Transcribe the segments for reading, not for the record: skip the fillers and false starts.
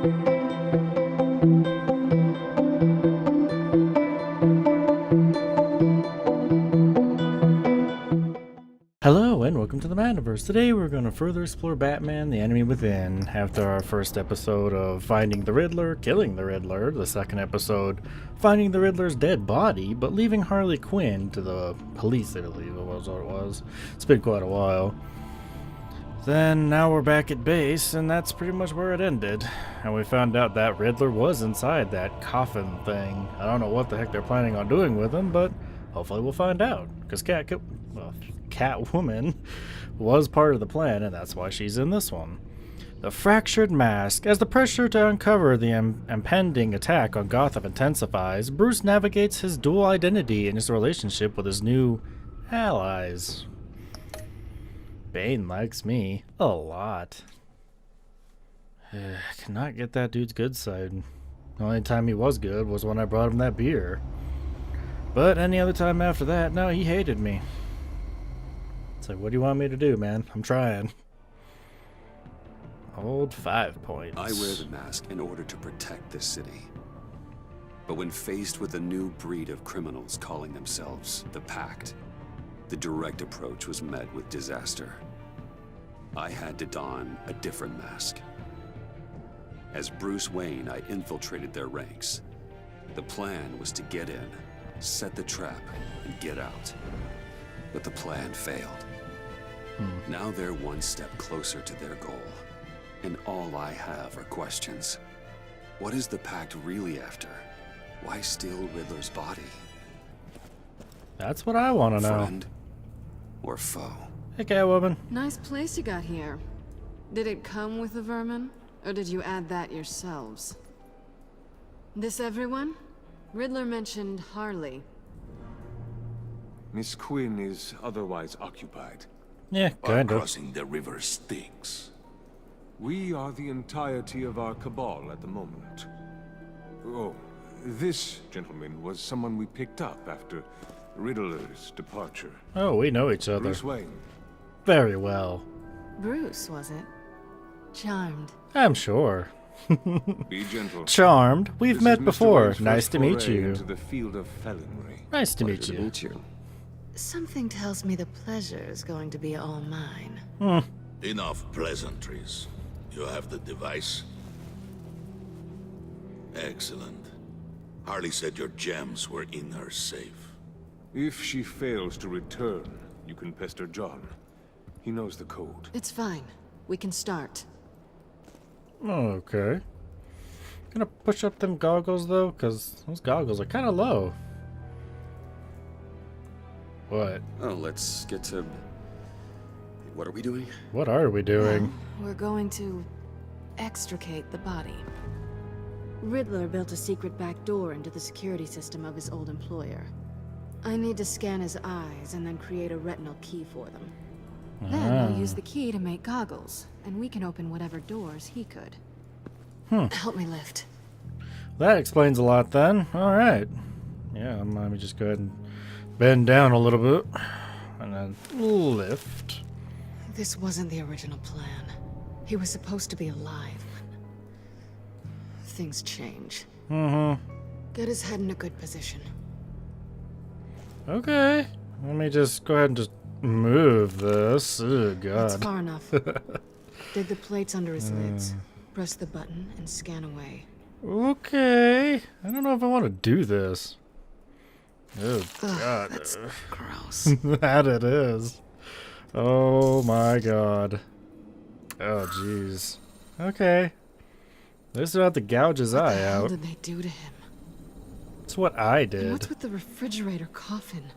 Hello and welcome to the Mattniverse. Today we're going to further explore Batman, the Enemy Within, after our first episode of finding the Riddler, killing the Riddler, the second episode finding the Riddler's dead body, but leaving Harley Quinn to the police, I believe it was what it was. It's been quite a while. Then now we're back at base, and that's pretty much where it ended. And we found out that Riddler was inside that coffin thing. I don't know what the heck they're planning on doing with him, but hopefully we'll find out. Because Catwoman was part of the plan, and that's why she's in this one. The fractured mask. As the pressure to uncover the impending attack on Gotham intensifies, Bruce navigates his dual identity in his relationship with his new allies. Bane likes me a lot. Cannot get that dude's good side. The only time he was good was when I brought him that beer. But any other time after that, no, he hated me. It's like, what do you want me to do, man? I'm trying. Hold 5 points. I wear the mask in order to protect this city. But when faced with a new breed of criminals calling themselves the Pact, the direct approach was met with disaster. I had to don a different mask. As Bruce Wayne, I infiltrated their ranks. The plan was to get in, set the trap, and get out. But the plan failed. Now they're one step closer to their goal. And all I have are questions. What is the Pact really after? Why steal Riddler's body? That's what I want to know. Friend or foe? Hey, Catwoman. Nice place you got here. Did it come with the vermin? Or did you add that yourselves? This everyone? Riddler mentioned Harley. Miss Quinn is otherwise occupied. Yeah, kind of. Crossing the river Styx. We are the entirety of our cabal at the moment. Oh, this gentleman was someone we picked up after Riddler's departure. Oh, we know each other. Bruce Wayne. Very well. Bruce, was it? Charmed. I'm sure. Be gentle. Charmed. We've This met is Mr. before. Wayne's Nice first to meet foray you. into the field of felonry. Nice to meet Pleasure you. to meet you. Something tells me the pleasure is going to be all mine. Enough pleasantries. You have the device? Excellent. Harley said your gems were in her safe. If she fails to return, you can pester John. He knows the code. It's fine. We can start. Okay. Gonna push up them goggles though, because those goggles are kind of low. What? Oh, let's get to... What are we doing? What are we doing? We're going to extricate the body. Riddler built a secret back door into the security system of his old employer. I need to scan his eyes and then create a retinal key for them. Then I'll use the key to make goggles, and we can open whatever doors he could. Help me lift. That explains a lot then. Alright. Yeah, let me just go ahead and bend down a little bit. And then lift. This wasn't the original plan. He was supposed to be alive. Things change. Get his head in a good position. Okay. Let me just go ahead and just move this. Oh, God. That's far enough. Dig the plates under his lids. Press the button and scan away. Okay. I don't know if I want to do this. Oh, God. That's gross. That it is. Oh, my God. Oh, jeez. Okay. At least I don't have to gouge his eye out. What did they do to him? That's what I And did. what's with the refrigerator coffin?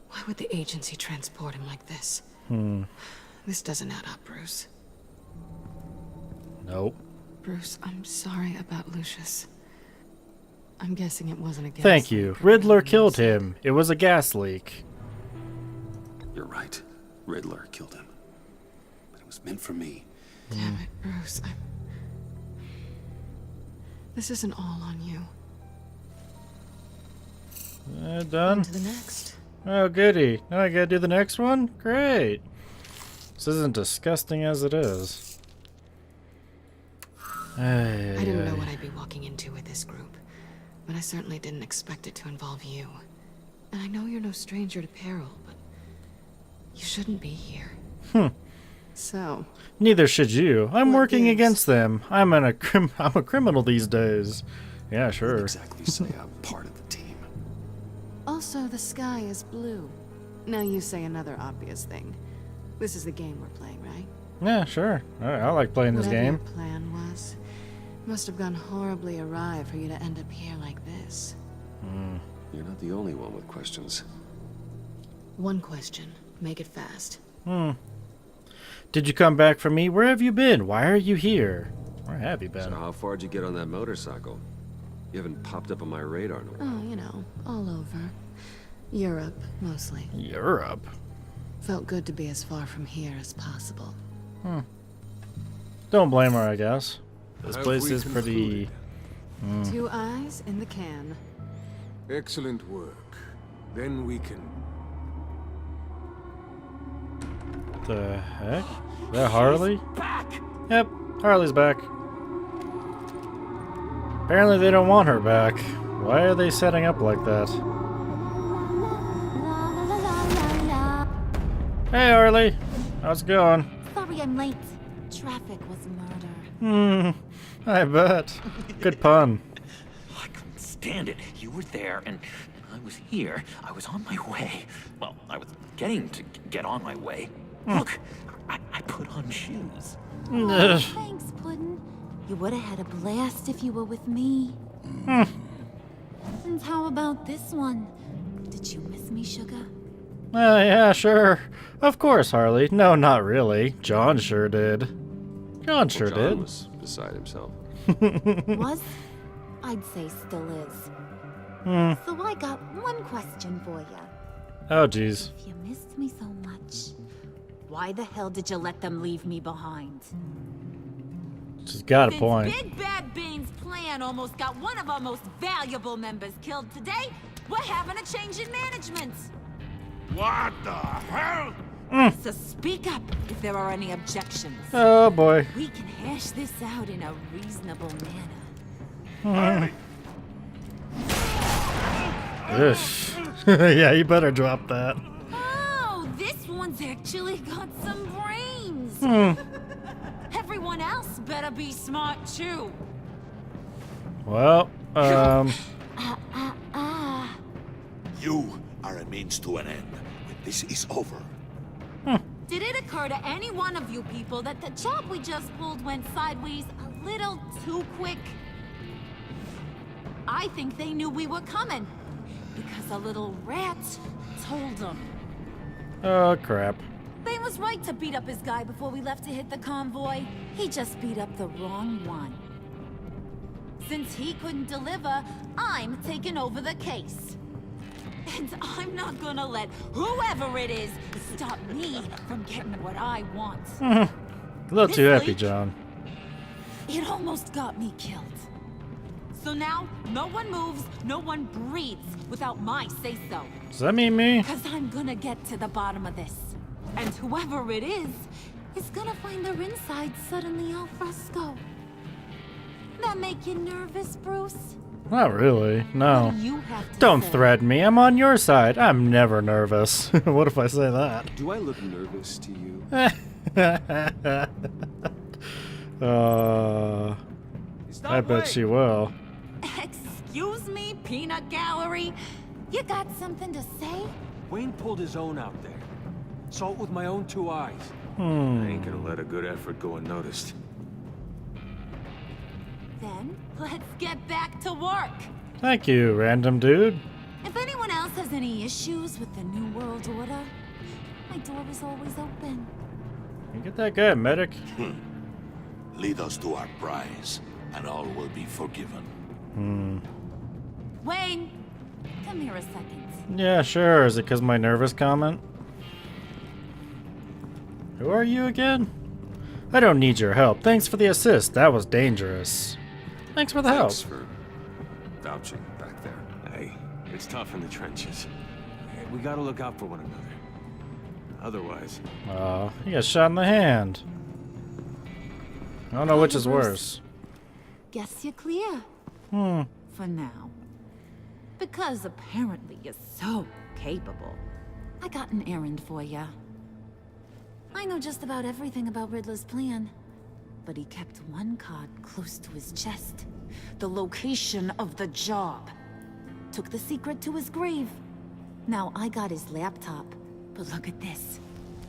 Why would the agency transport him like this? This doesn't add up, Bruce. Nope. Bruce, I'm sorry about Lucius. I'm guessing it wasn't a gas Thank you. leak. Riddler killed him. It was a gas leak. You're right. Riddler killed him. But it was meant for me. Damn it, Bruce. This isn't all on you. Done? On to the next. Oh, goody. Now I gotta do the next one? Great. This isn't disgusting as it is. I didn't know what I'd be walking into with this group, but I certainly didn't expect it to involve you. And I know you're no stranger to peril, but you shouldn't be here. So, Neither should you. I'm What working gives? against them. I'm a criminal these days. Yeah, Wouldn't sure. exactly say I'm part of the team. also the sky is blue. Now you say another obvious thing. This is the game we're playing, right? Yeah, sure. I like playing this Whatever game. your plan was, must have gone horribly awry for you to end up here like this. You're not the only one with questions. One question. Make it fast. Did you come back for me? Where have you been? Why are you here? Where have you So been? how far'd you get on that motorcycle? You haven't popped up on my radar in a while. Oh, you know, all over. Europe, mostly. Europe. Felt good to be as far from here as possible. Don't blame her, I guess. This Have place we is pretty... concluded? 2 eyes in the can. Excellent work. Then we can... The heck? Is that Harley? Back! Yep, Harley's back. Apparently they don't want her back. Why are they setting up like that? Hey Harley, how's it going? Sorry I'm late. Traffic was murder. I bet. Good pun. I couldn't stand it. You were there, and I was here. I was on my way. Well, I was getting to get on my way. Look, I put on shoes. Oh, thanks, Puddin'. You would have had a blast if you were with me. And how about this one? Did you miss me, sugar? Yeah, sure. Of course, Harley. No, not really. John sure did. John sure John did. was beside himself. Was? I'd say still is. So I got one question for you. Oh, jeez. If you missed me so much, why the hell did you let them leave me behind? She's got a Since point. Big Bad Bane's plan almost got one of our most valuable members killed today, we're having a change in management. What the hell? So speak up if there are any objections. Oh, boy. We can hash this out in a reasonable manner. Ish. Yeah, you better drop that. Oh, this one's actually got some brains. Everyone else better be smart too. Well, You are a means to an end. When this is over, Did it occur to any one of you people that the job we just pulled went sideways a little too quick? I think they knew we were coming because a little rat told them. oh, crap. Bane was right to beat up his guy before we left to hit the convoy. He just beat up the wrong one. Since he couldn't deliver, I'm taking over the case. And I'm not gonna let whoever it is stop me from getting what I want. A little too This happy, leak- John. It almost got me killed. So now, no one moves, no one breathes without my say-so. Does that mean me? Because I'm gonna get to the bottom of this. And whoever it is gonna find their insides suddenly al fresco. That make you nervous, Bruce? Not really. No. What do you have to Don't say? threaten me. I'm on your side. I'm never nervous. What if I say that? Do I look nervous to you? I bet she will. Excuse me, peanut gallery? You got something to say? Wayne pulled his own out there. Saw it with my own 2 eyes. I ain't gonna let a good effort go unnoticed. Then, let's get back to work. Thank you, random dude. If anyone else has any issues with the New World Order, my door is always open. You get that guy, medic. lead us to our prize, and all will be forgiven. Wayne, come here a second. Yeah, sure. Is it because my nervous comment? Who are you again? I don't need your help. Thanks for the assist. That was dangerous. Thanks for the help. Thanks for vouching back there. Hey, it's tough in the trenches. Hey, we gotta look out for one another. Otherwise, Oh, he got shot in the hand. I don't know which is worse. guess you're clear. For now. Because apparently you're so capable. I got an errand for ya. I know just about everything about Riddler's plan. But he kept one card close to his chest. The location of the job. Took the secret to his grave. Now I got his laptop. But look at this.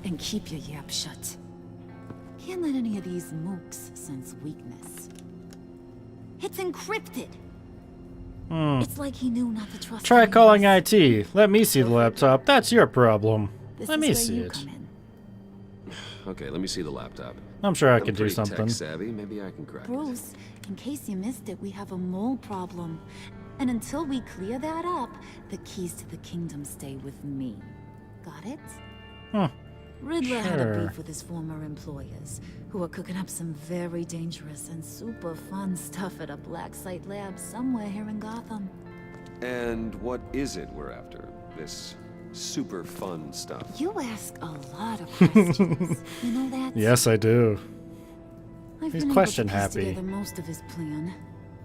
And keep your yap shut. Can't let any of these mooks sense weakness. It's encrypted. It's like he knew not to trust Try anyone calling else. IT. Let me see the laptop. That's your problem. This Let is me where see you it. come in. Okay, let me see the laptop. I'm sure I I'm can do pretty something. tech-savvy. Maybe I can crack it. Bruce, in case you missed it, we have a mole problem. And until we clear that up, the keys to the kingdom stay with me. Got it? Riddler had a Sure. beef with his former employers, who are cooking up some very dangerous and super fun stuff at a black site lab somewhere here in Gotham. And what is it we're after? This super fun stuff. You ask a lot of questions. You know that? Yes, I do. I've He's been question able to piece happy. together most of his plan,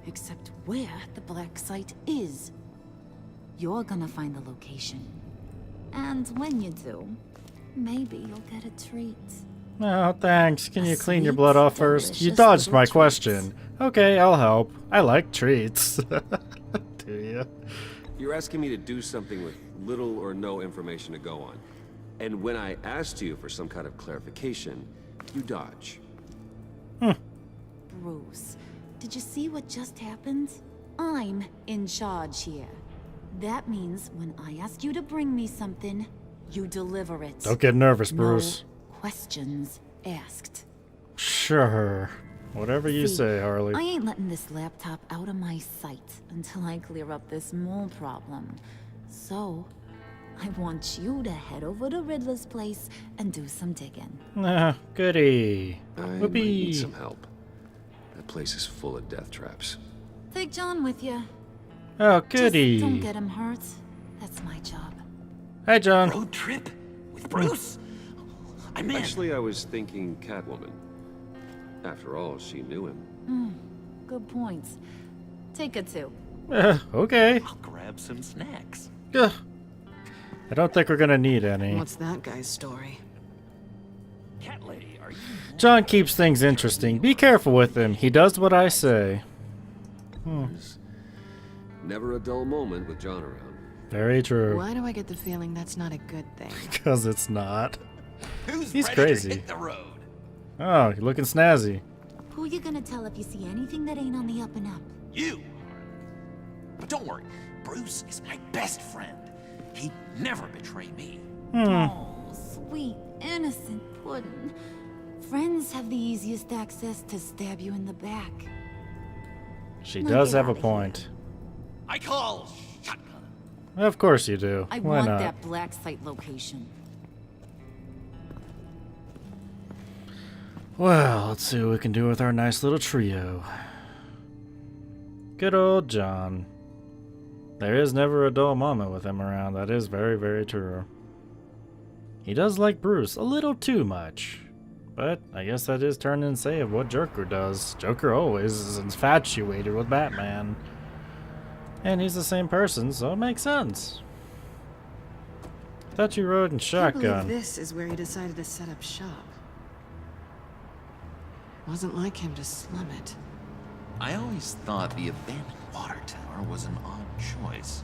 except where the black site is. You're gonna find the location. And when you do, maybe you'll get a treat. Oh, thanks. Can you clean your sweet, blood off first? You delicious dodged little my treats. question. Okay, I'll help. I like treats. Do you? You're asking me to do something with little or no information to go on. And when I asked you for some kind of clarification, you dodge. Bruce, did you see what just happened? I'm in charge here. That means when I ask you to bring me something, you deliver it. Don't get nervous, Bruce. No questions asked. Sure. Whatever you See, say, Harley. I ain't letting this laptop out of my sight until I clear up this mole problem. So, I want you to head over to Riddler's place and do some digging. Goody. I might Whoopee. need some help. That place is full of death traps. Take John with you. Oh, Just goody. don't get him hurt. That's my job. Hi, John. Road trip? With Bruce? I'm in. Actually, I was thinking Catwoman. After all, she knew him. Good points. Take her too. Okay. I'll grab some snacks. Ugh. I don't think we're gonna need any. What's that guy's story? Cat lady, are you... John keeps things interesting. Be careful with him. He does what I say. There's never a dull moment with John around. Very true. Why do I get the feeling that's not a good thing? Because it's not. Who's He's ready crazy. to hit the road? Oh, you're looking snazzy. Who you gonna tell if you see anything that ain't on the up and up? You. But don't worry, Bruce is my best friend. He'd never betray me. Oh, sweet, innocent puddin'. Friends have the easiest access to stab you in the back. She Now does get have a outta here. point. I call shotgun. Of course you do. I Why want not? that black site location. Well, let's see what we can do with our nice little trio. Good old John. There is never a dull moment with him around. That is very, very true. He does like Bruce a little too much. But I guess that is turn and say of what Joker does. Joker always is infatuated with Batman. And he's the same person, so it makes sense. Thought you rode in I believe shotgun. this is where he decided to set up shop. Wasn't like him to slum it. I always thought the abandoned water tower was an odd choice.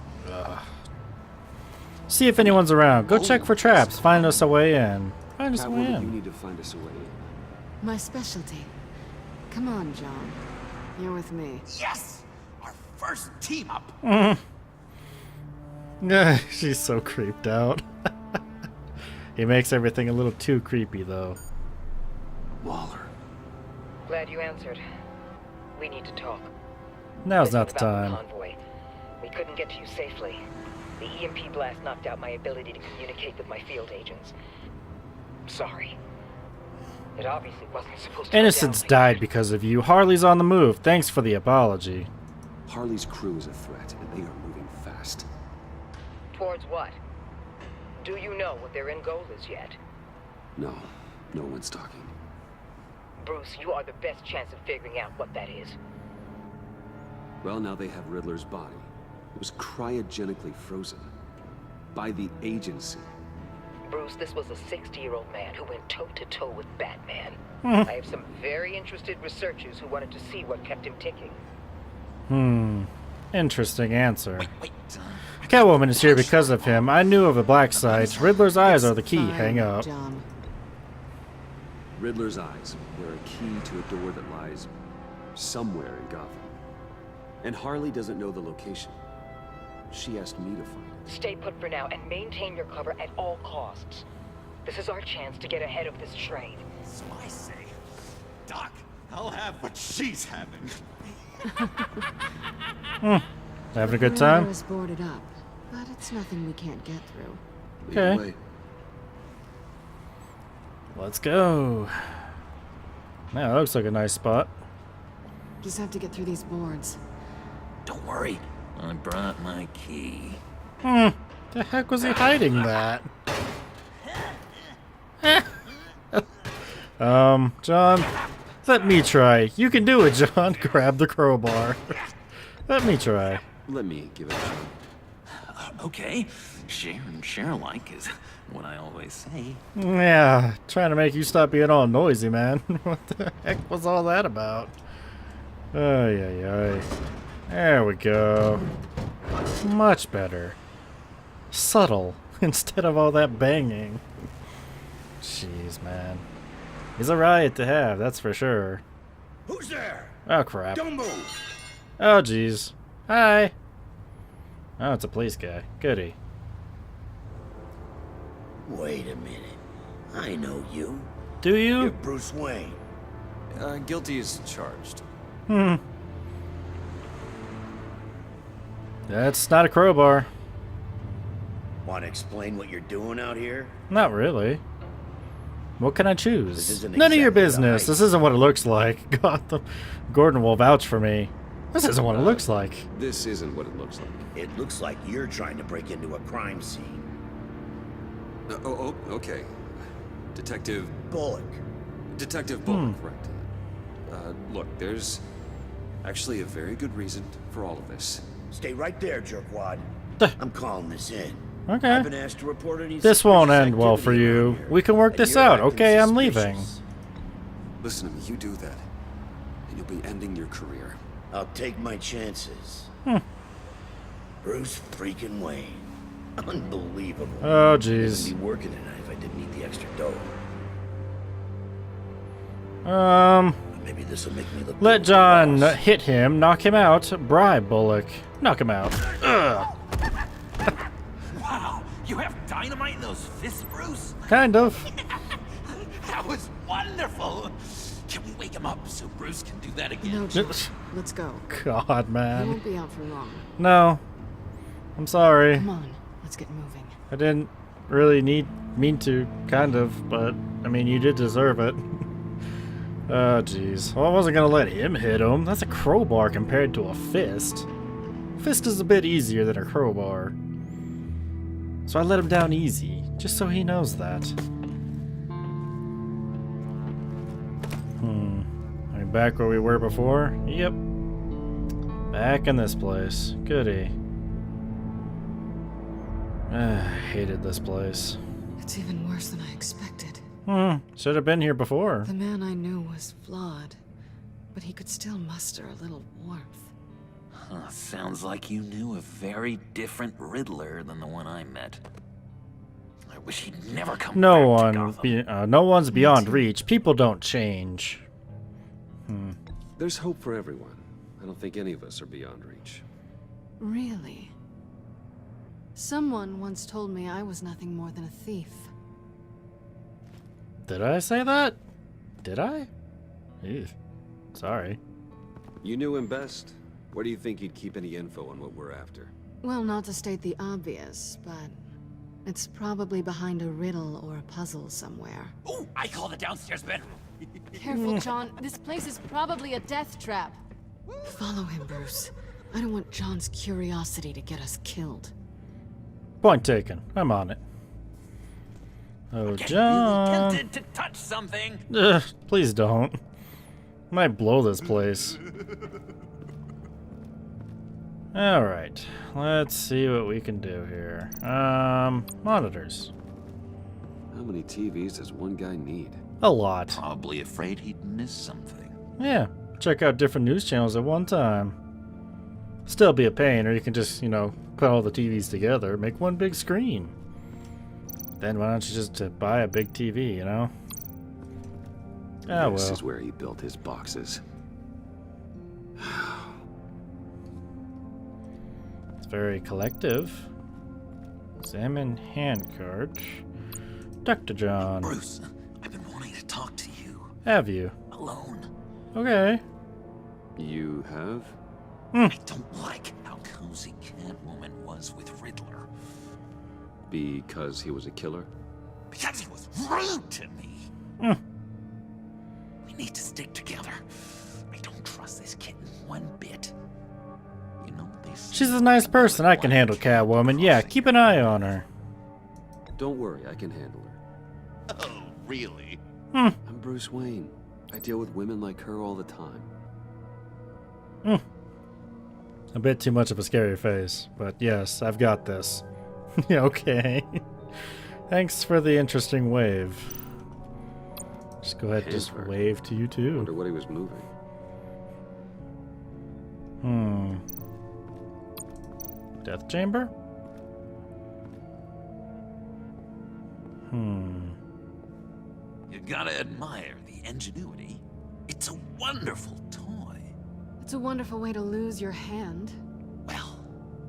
See if anyone's around. Go check for traps. Find us a way in. Find us a way Catwoman, you in. need to find us a way in. My specialty. Come on, John. You're with me. Yes! Our first team up! She's so creeped out. He makes everything a little too creepy, though. Waller. Glad you answered. We need to talk. Now's not the Listen about time. convoy. We couldn't get to you safely. The EMP blast knocked out my ability to communicate with my field agents. Sorry. It obviously wasn't supposed to go Innocents down like died that. because of you. Harley's on the move. Thanks for the apology. Harley's crew is a threat, and they are moving fast. Towards what? Do you know what their end goal is yet? No, no one's talking. Bruce, you are the best chance of figuring out what that is. Well, now they have Riddler's body. It was cryogenically frozen. By the agency. Bruce, this was a 60-year-old man who went toe-to-toe with Batman. I have some very interested researchers who wanted to see what kept him ticking. Interesting answer. Wait. Catwoman is here because of him. I knew of a black site. Riddler's eyes are the key. Fine, Hang up. John. Riddler's eyes were a key to a door that lies somewhere in Gotham. And Harley doesn't know the location. She asked me to find it. Stay put for now and maintain your cover at all costs. This is our chance to get ahead of this train. So I say, Doc, I'll have what she's having. Having a good The time? river is boarded up, but it's nothing we can't get through. Lead the Okay. way. Let's go. Now, that looks like a nice spot. Just have to get through these boards. Don't worry, I brought my key. The heck was he hiding that? John, let me try. You can do it, John. Grab the crowbar. Let me try. Let me give it a shot. Okay, share alike is what I always say. Yeah, trying to make you stop being all noisy, man. What the heck was all that about? Ay. There we go. Much better. Subtle, instead of all that banging. Jeez, man. He's a riot to have, that's for sure. Who's there? Oh, crap. Don't move. Oh, jeez. Hi. Oh, it's a police guy. Goody. Wait a minute. I know you. Do you? You're Bruce Wayne. Guilty as charged. That's not a crowbar. Want to explain what you're doing out here? Not really. What can I This choose? isn't None of your exactly the business. height. This isn't what it looks like. Gotham. Gordon will vouch for me. This isn't what it looks like. This isn't what it looks like. It looks like you're trying to break into a crime scene. Okay. Detective Bullock. Bullock, right. Look, there's actually a very good reason for all of this. Stay right there, jerkwad. I'm calling this in. Okay. I've been asked to report any This won't suspicious end well for activity you. around here, We can work and this you're out. acting Okay, I'm leaving. suspicious. Listen to me, you do that, and you'll be ending your career. I'll take my chances. Bruce freaking Wayne. Unbelievable. Oh, Wouldn't jeez. be working tonight if I didn't need the extra dough. Maybe this will make me look. Let good with the John boss. hit him, knock him out, bribe Bullock. Knock him out. Ugh. Wow, you have dynamite in those fists, Bruce? Kind of. That was wonderful. Can we wake him up so Bruce can do that again? No, John. Let's go. God, We man. won't be out for long. No. I'm sorry. Come on, let's get moving. I didn't really mean to, kind of, but I mean, you did deserve it. Oh, jeez. Well, I wasn't gonna let him hit him. That's a crowbar compared to a fist. Fist is a bit easier than a crowbar. So I let him down easy, just so he knows that. Are we back where we were before? Yep. Back in this place. Goody. Hated this place. It's even worse than I expected. Should have been here before. The man I knew was flawed, but he could still muster a little warmth. Huh, sounds like you knew a very different Riddler than the one I met. I wish he'd never come No back to one, Gotham. no one's beyond reach. People don't change. There's hope for everyone. I don't think any of us are beyond reach. Really? Someone once told me I was nothing more than a thief. Did I say that? Did I? Ew. Sorry. You knew him best. Where do you think he'd keep any info on what we're after? Well, not to state the obvious, but it's probably behind a riddle or a puzzle somewhere. Ooh, I call the downstairs bedroom. Careful, John. This place is probably a death trap. Follow him, Bruce. I don't want John's curiosity to get us killed. Point taken. I'm on it. Oh, Really John. tempted to touch something. Ugh, please don't. Might blow this place. Alright, let's see what we can do here. Monitors. How many TVs does one guy need? A lot. Probably afraid he'd miss something. Yeah, check out different news channels at one time. Still be a pain, or you can just, you know, put all the TVs together, make one big screen. Then why don't you just buy a big TV, you know? Ah, This well. is where he built his boxes. It's very collective. Examine handcart. Dr. John. Bruce, I've been wanting to talk to you. Have you? Alone. Okay. You have? I don't like how cozy Catwoman was with Riddler. Because he was a killer? Because he was rude to me. We need to stick together. I don't trust this kitten one bit. You know, She's a nice person. I can handle Catwoman. Yeah, keep an eye on her. Don't worry, I can handle her. Oh, really? I'm Bruce Wayne. I deal with women like her all the time. A bit too much of a scary face, but yes, I've got this. Yeah, okay. Thanks for the interesting wave. Just go ahead, just wave to you too. Wonder what he was moving. Death chamber? You gotta admire the ingenuity. It's a wonderful toy. It's a wonderful way to lose your hand. Well,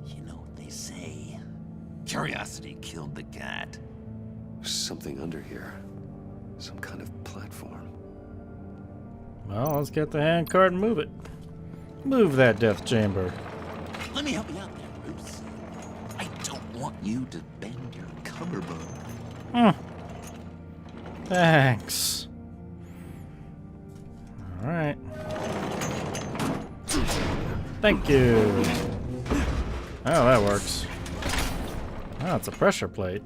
you know what they say. Curiosity killed the cat. There's something under here. Some kind of platform. Well, let's get the handcart and move it. Move that death chamber. Let me help you out there, Bruce. I don't want you to bend your collarbone. Thanks. Alright. Thank you. Oh, that works. Oh, it's a pressure plate.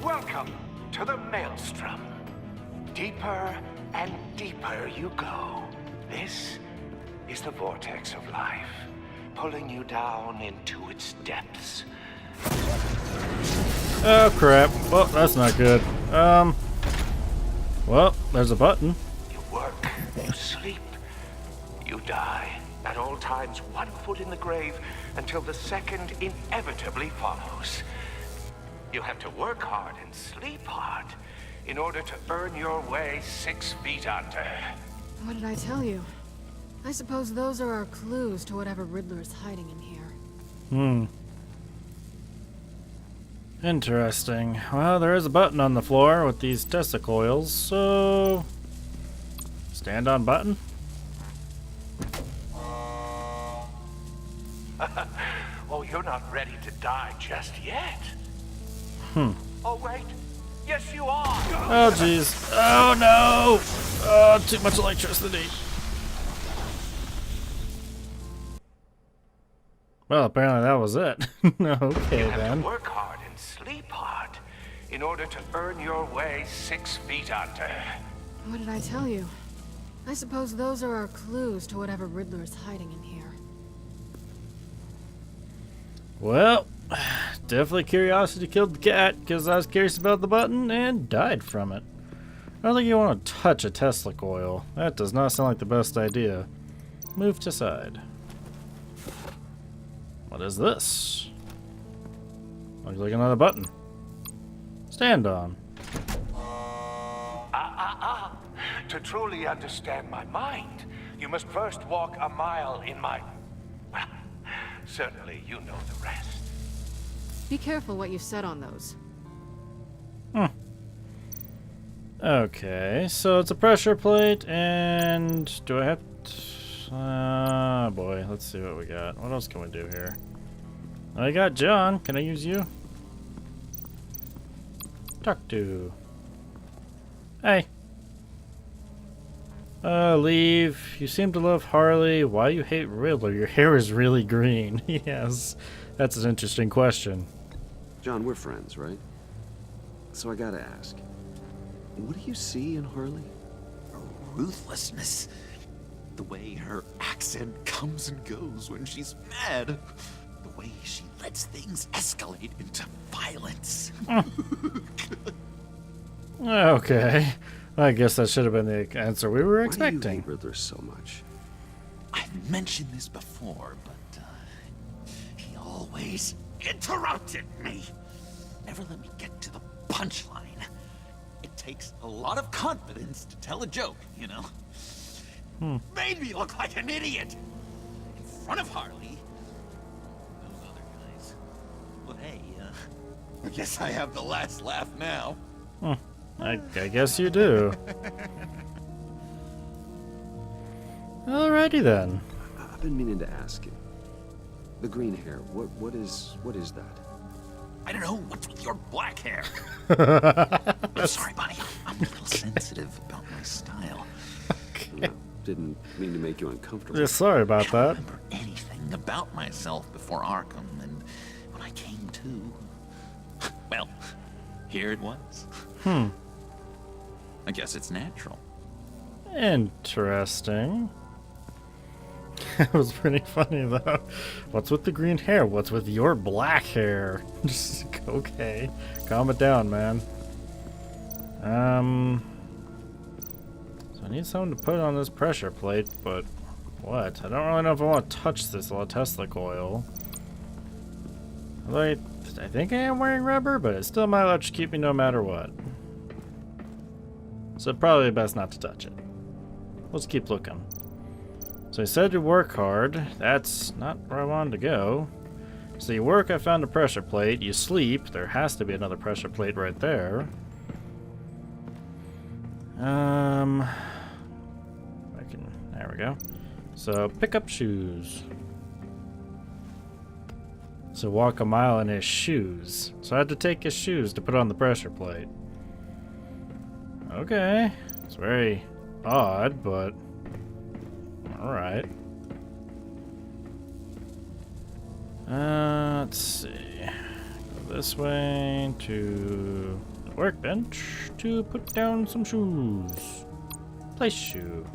Welcome to the Maelstrom. Deeper and deeper you go. This is the vortex of life, pulling you down into its depths. Oh crap. Well, that's not good. Well, there's a button. You work, you sleep, you die. At all times, 1 foot in the grave until the second inevitably follows. You have to work hard and sleep hard in order to earn your way 6 feet under. What did I tell you? I suppose those are our clues to whatever Riddler's hiding in here. Interesting. Well, there is a button on the floor with these testicles, so... Stand on button? Oh, you're not ready to die just yet. Oh, wait. Yes, you are. Oh, jeez. Oh, no! Oh, too much electricity. Well, apparently that was it. Okay, You have then. to work hard and sleep hard in order to earn your way 6 feet under. What did I tell you? I suppose those are our clues to whatever Riddler's hiding in here. Well, definitely curiosity killed the cat, because I was curious about the button and died from it. I don't think you want to touch a Tesla coil. That does not sound like the best idea. Move to side. What is this? Looks like another button. Stand on. To truly understand my mind, you must first walk a mile in my... Well, certainly you know the rest. Be careful what you set on those. Okay, so it's a pressure plate, and do I have to... boy, let's see what we got. What else can we do here? I got John. Can I use you? Talk to. Hey. Leave. You seem to love Harley. Why you hate Riddler? Your hair is really green. Yes, that's an interesting question. John, we're friends, right? So I gotta ask. What do you see in Harley? ruthlessness. The way her accent comes and goes when she's mad. The way she lets things escalate into violence. Okay. I guess that should have been the answer we were Why do expecting. you hate Riddlers so much? I've mentioned this before, but he always interrupted me. Never let me get to the punchline. It takes a lot of confidence to tell a joke, you know? Made me look like an idiot in front of Harley. Those other guys. But hey, I guess I have the last laugh now. I guess you do. Alrighty then. I've been meaning to ask you. The green hair, what is that? I don't know, what's with your black hair? I'm sorry, buddy. I'm a little sensitive about my style. Okay. Didn't mean to make you uncomfortable. Yeah, sorry about I that. don't remember anything about myself before Arkham, and when I came to, well, here it was. I guess it's natural. Interesting. It was pretty funny though. What's with the green hair? What's with your black hair? Just okay. Calm it down, man. So I need something to put on this pressure plate, but what? I don't really know if I want to touch this Tesla coil. Although I think I am wearing rubber, but it still might electrocute me no matter what. So probably best not to touch it. Let's keep looking. So he said to work hard. That's not where I wanted to go. So you work, I found a pressure plate. You sleep, there has to be another pressure plate right there. There we go. So pick up shoes. So walk a mile in his shoes. So I had to take his shoes to put on the pressure plate. Okay. It's very odd, but alright. Let's see. Go this way to the workbench to put down some shoes. Place shoe.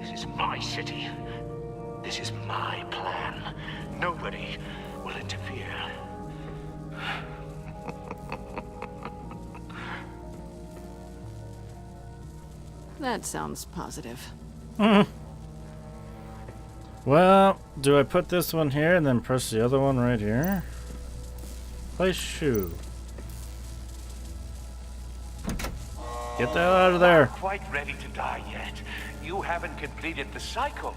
This is my city. This is my plan. Nobody will interfere. That sounds positive. Well, do I put this one here and then press the other one right here? Place shoe. Get the hell out of there. Quite ready to die yet. You haven't completed the cycle.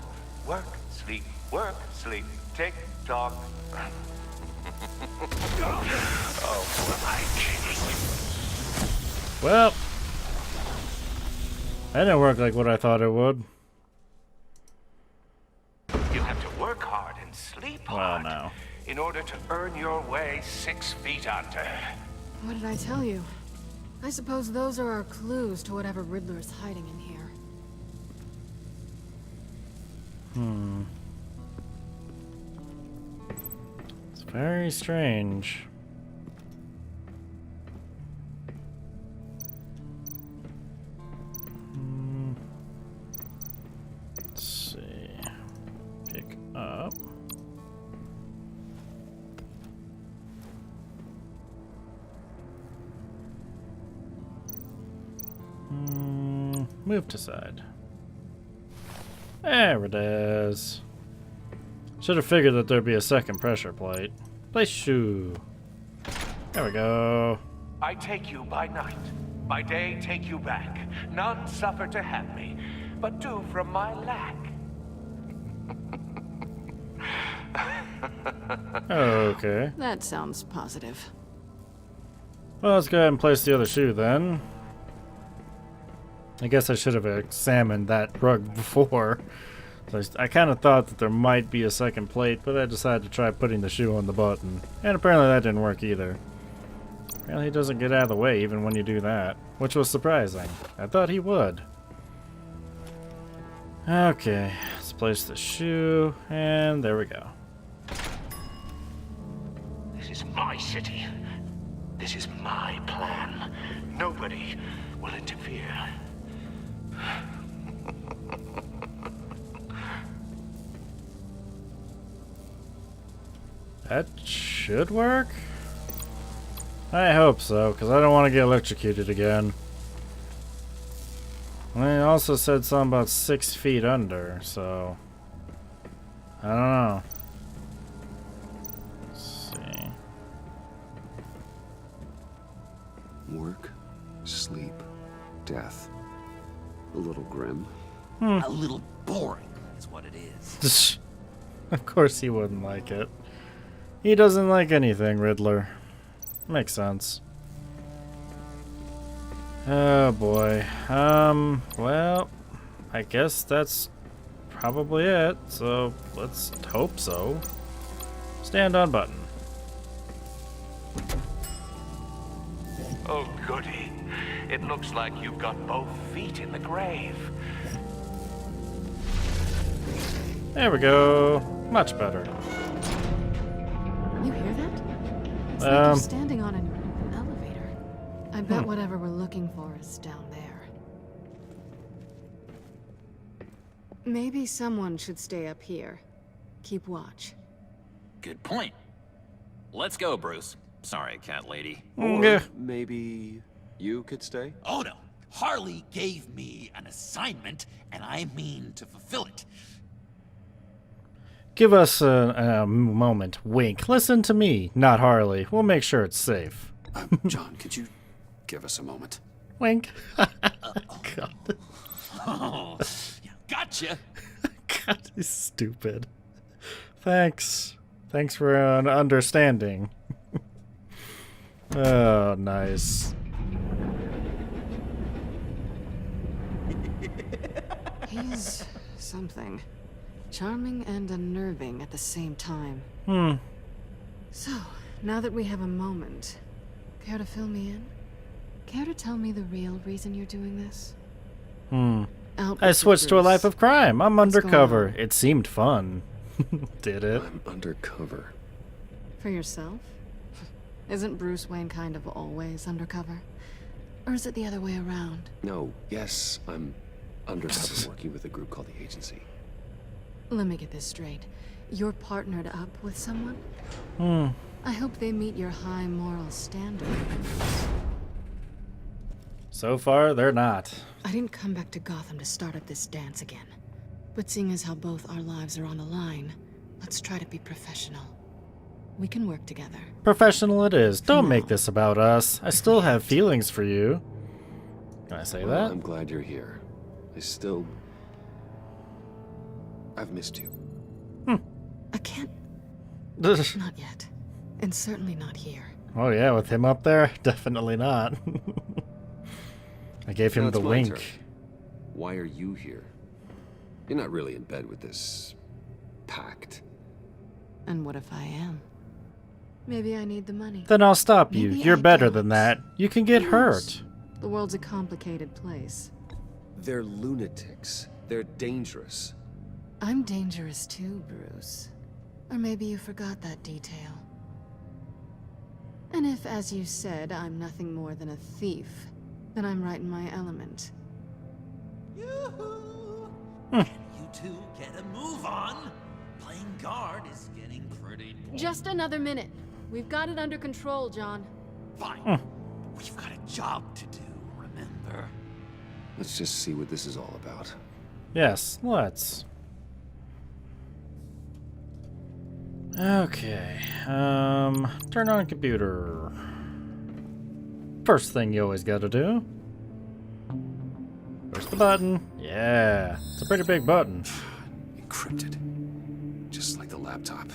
Work, sleep, tick tock. Oh, am I kidding? Well, that didn't work like what I thought it would. You have to work hard and sleep hard now. in order to earn your way 6 feet under. What did I tell you? I suppose those are our clues to whatever Riddler's hiding in here. It's very strange. Let's see. Pick up. Move to side. There it is. Should have figured that there'd be a second pressure plate. Place shoe. There we go. I take you by night. By day, take you back. None suffer to have me, but do from my lack. Okay. That sounds positive. Well, let's go ahead and place the other shoe then. I guess I should have examined that rug before. So I kind of thought that there might be a second plate, but I decided to try putting the shoe on the button. And apparently that didn't work either. Apparently he doesn't get out of the way even when you do that, which was surprising. I thought he would. Okay, let's place the shoe, and there we go. This is my city. This is my plan. Nobody will interfere. That should work? I hope so, because I don't want to get electrocuted again. They also said something about 6 feet under, so... I don't know. Let's see. Work, sleep, death. A little grim. A little boring is what it is. Of course he wouldn't like it. He doesn't like anything, Riddler. Makes sense. Oh boy. Well, I guess that's probably it, so let's hope so. Stand on button. Oh, goody. It looks like you've got both feet in the grave. There we go. Much better. You hear that? It's like you're standing on an elevator. I bet whatever we're looking for is down there. Maybe someone should stay up here. Keep watch. Good point. Let's go, Bruce. Sorry, cat lady. Or maybe you could stay? Oh no. Harley gave me an assignment, and I mean to fulfill it. Give us a moment. Wink. Listen to me, not Harley. We'll make sure it's safe. John, could you give us a moment? Wink. God. Oh, yeah, gotcha. God, he's stupid. Thanks. Thanks for understanding. Oh, nice. He's something. Charming and unnerving at the same time. So, now that we have a moment, care to fill me in? Care to tell me the real reason you're doing this? I switched to a life of crime. I'm undercover. It seemed fun. Did it? I'm undercover. For yourself? Isn't Bruce Wayne kind of always undercover? Or is it the other way around? No, yes, I'm undercover working with a group called the Agency. Let me get this straight. You're partnered up with someone? I hope they meet your high moral standard. So far, they're not. I didn't come back to Gotham to start up this dance again. But seeing as how both our lives are on the line, let's try to be professional. We can work together. Professional it is. Don't make this about us. I still have feelings for you. Can I say that? I'm glad you're here. I've missed you. I can't... Not yet. And certainly not here. Oh yeah, with him up there? Definitely not. I gave him the wink. Turn. Why are you here? You're not really in bed with this... pact. And what if I am? Maybe I need the money. Then I'll stop you. Maybe You're I better don't. than that. You can get hurt. The world's a complicated place. They're lunatics. They're dangerous. I'm dangerous too, Bruce. Or maybe you forgot that detail. And if, as you said, I'm nothing more than a thief, then I'm right in my element. Yoo-hoo! Can you two get a move on? Playing guard is getting pretty boring. Just another minute. We've got it under control, John. Fine. We've got a job to do, remember? Let's just see what this is all about. Yes, let's. Okay. Turn on computer. First thing you always gotta do. Push the button. Yeah, it's a pretty big button. Encrypted. Just like the laptop.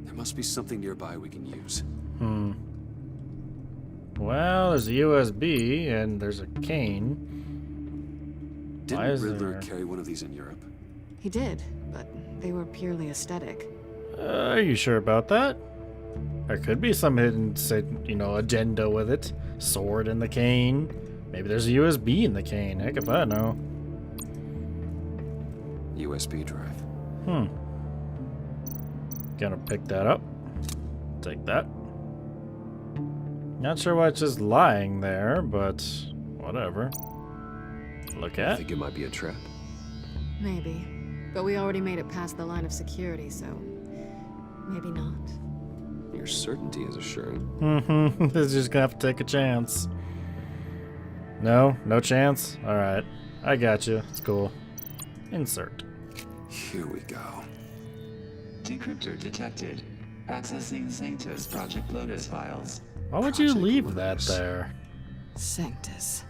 There must be something nearby we can use. Well, there's a USB and there's a cane. Didn't Riddler carry one of these in Europe? He did, but they were purely aesthetic. Are you sure about that? There could be some hidden, agenda with it. Sword in the cane. Maybe there's a USB in the cane. Heck if I know. USB drive. Gonna pick that up. Take that. Not sure why it's just lying there, but whatever. Look I at. think it might be a trap. Maybe. But we already made it past the line of security, so maybe not. Your certainty is assuring. Mm-hmm. This is just gonna have to take a chance. No? No chance? Alright. I got you. It's cool. Insert. Here we go. Decryptor detected. Accessing Sanctus Project Lotus files. Why would you leave that there? Sanctus.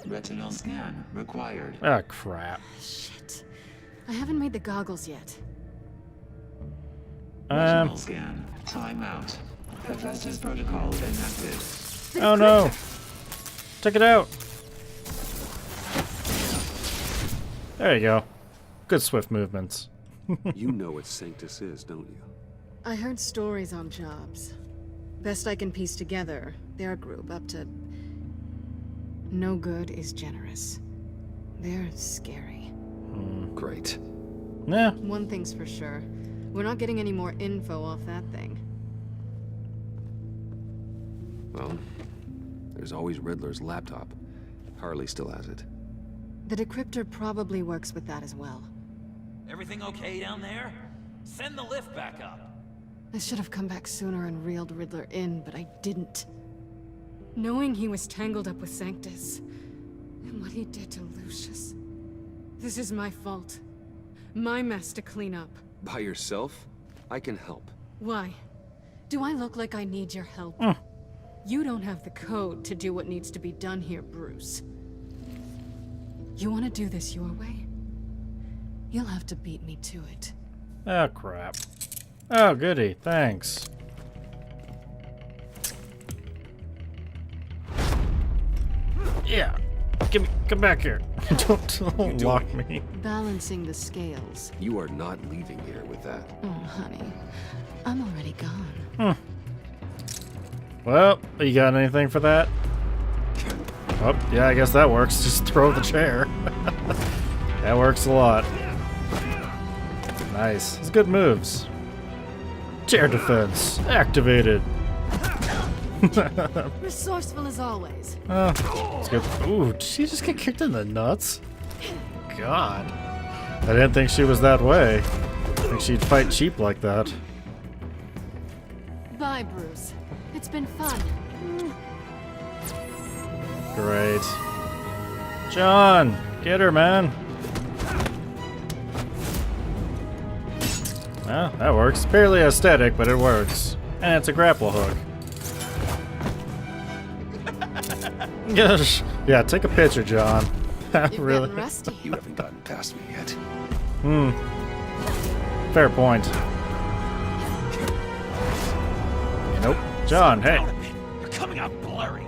Retinal scan required. Ah, crap. Shit. I haven't made the goggles yet. Retinal scan. Timeout. Hephaestus protocol enacted. Oh no! Check it out! There you go. Good swift movements. You know what Sanctus is, don't you? I heard stories on jobs. Best I can piece together, they're a group up to... No good is generous. They're scary. Great. Yeah. One thing's for sure. We're not getting any more info off that thing. Well, there's always Riddler's laptop. Harley still has it. The decryptor probably works with that as well. Everything okay down there? Send the lift back up. I should have come back sooner and reeled Riddler in, but I didn't. Knowing he was tangled up with Sanctus, and what he did to Lucius. This is my fault. My mess to clean up. By yourself? I can help. Why? Do I look like I need your help? You don't have the code to do what needs to be done here, Bruce. You want to do this your way? You'll have to beat me to it. Oh, crap. Oh, goody. Thanks. Yeah. Come back here. Don't lock me. Balancing the scales. You are not leaving here with that. Oh, honey. I'm already gone. Well, you got anything for that? Oh, yeah, I guess that works. Just throw the chair. That works a lot. Nice. It's good moves. Chair defense activated. Resourceful as always. It's good. Ooh, did she just get kicked in the nuts? God. I didn't think she was that way. I think she'd fight cheap like that. Bye, Bruce. It's been fun. Great. John, get her, man. Well, that works. Barely aesthetic, but it works. And it's a grapple hook. Yeah, take a picture, John. Really? Rusty. You haven't gotten past me yet. Fair point. Nope. John, hey. You're coming out blurry.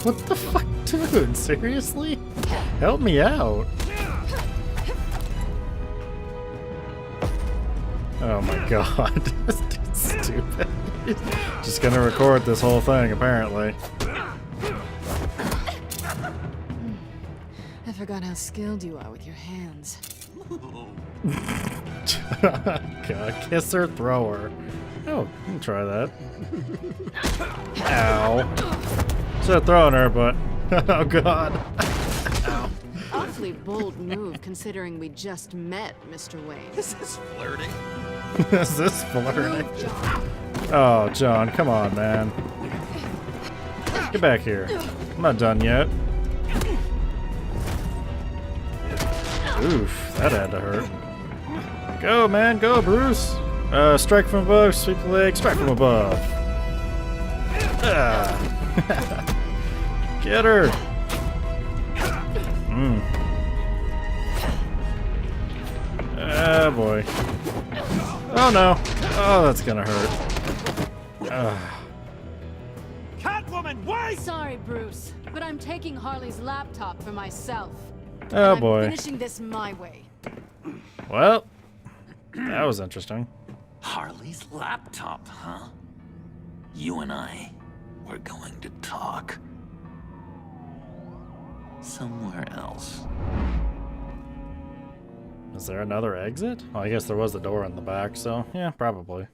What the fuck, dude? Seriously? Help me out. Oh my god. This dude's stupid. He's just gonna record this whole thing, apparently. I forgot how skilled you are with your hands. God, kiss her, throw her. Oh, you can try that. Ow. Should have thrown her, but... Oh god. Awfully bold move, considering we just met, Mr. Wayne. This is flirting. Is this flirting? Oh, John, come on, man. Get back here. I'm not done yet. Oof, that had to hurt. Go, man, go, Bruce. Strike from above, sweep the leg, strike from above. Get her. Oh boy. Oh no. Oh, that's gonna hurt. Catwoman, wait! Sorry, Bruce, but I'm taking Harley's laptop for myself. Oh I'm boy. finishing this my way. Well, that was interesting. Harley's laptop, huh? You and I, we're going to talk. Somewhere else. Is there another exit? Well, I guess there was a door in the back, so yeah, probably.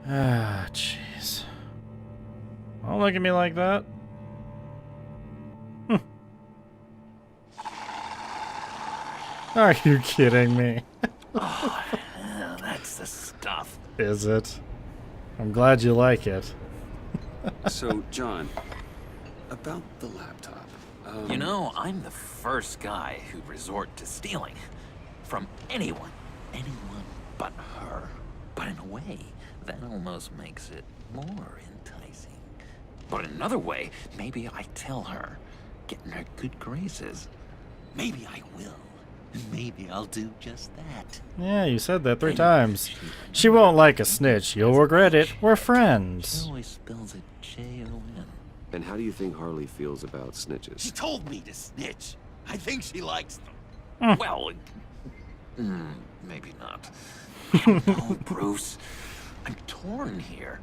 Ah, jeez. Don't look at me like that. Are you kidding me? Oh, that's the stuff. Is it? I'm glad you like it. So, John, about the laptop. You know, I'm the first guy who'd resort to stealing. From anyone. Anyone but her. But in a way, that almost makes it more enticing. But in another way, maybe I tell her, get in her good graces. Maybe I will. Maybe I'll do just that. Yeah, you said that 3 times. She won't like a snitch. You'll regret it. We're friends. She always spells it J-O-N. And how do you think Harley feels about snitches? She told me to snitch. I think she likes them. Well, maybe not. I don't know, Bruce. I'm torn here.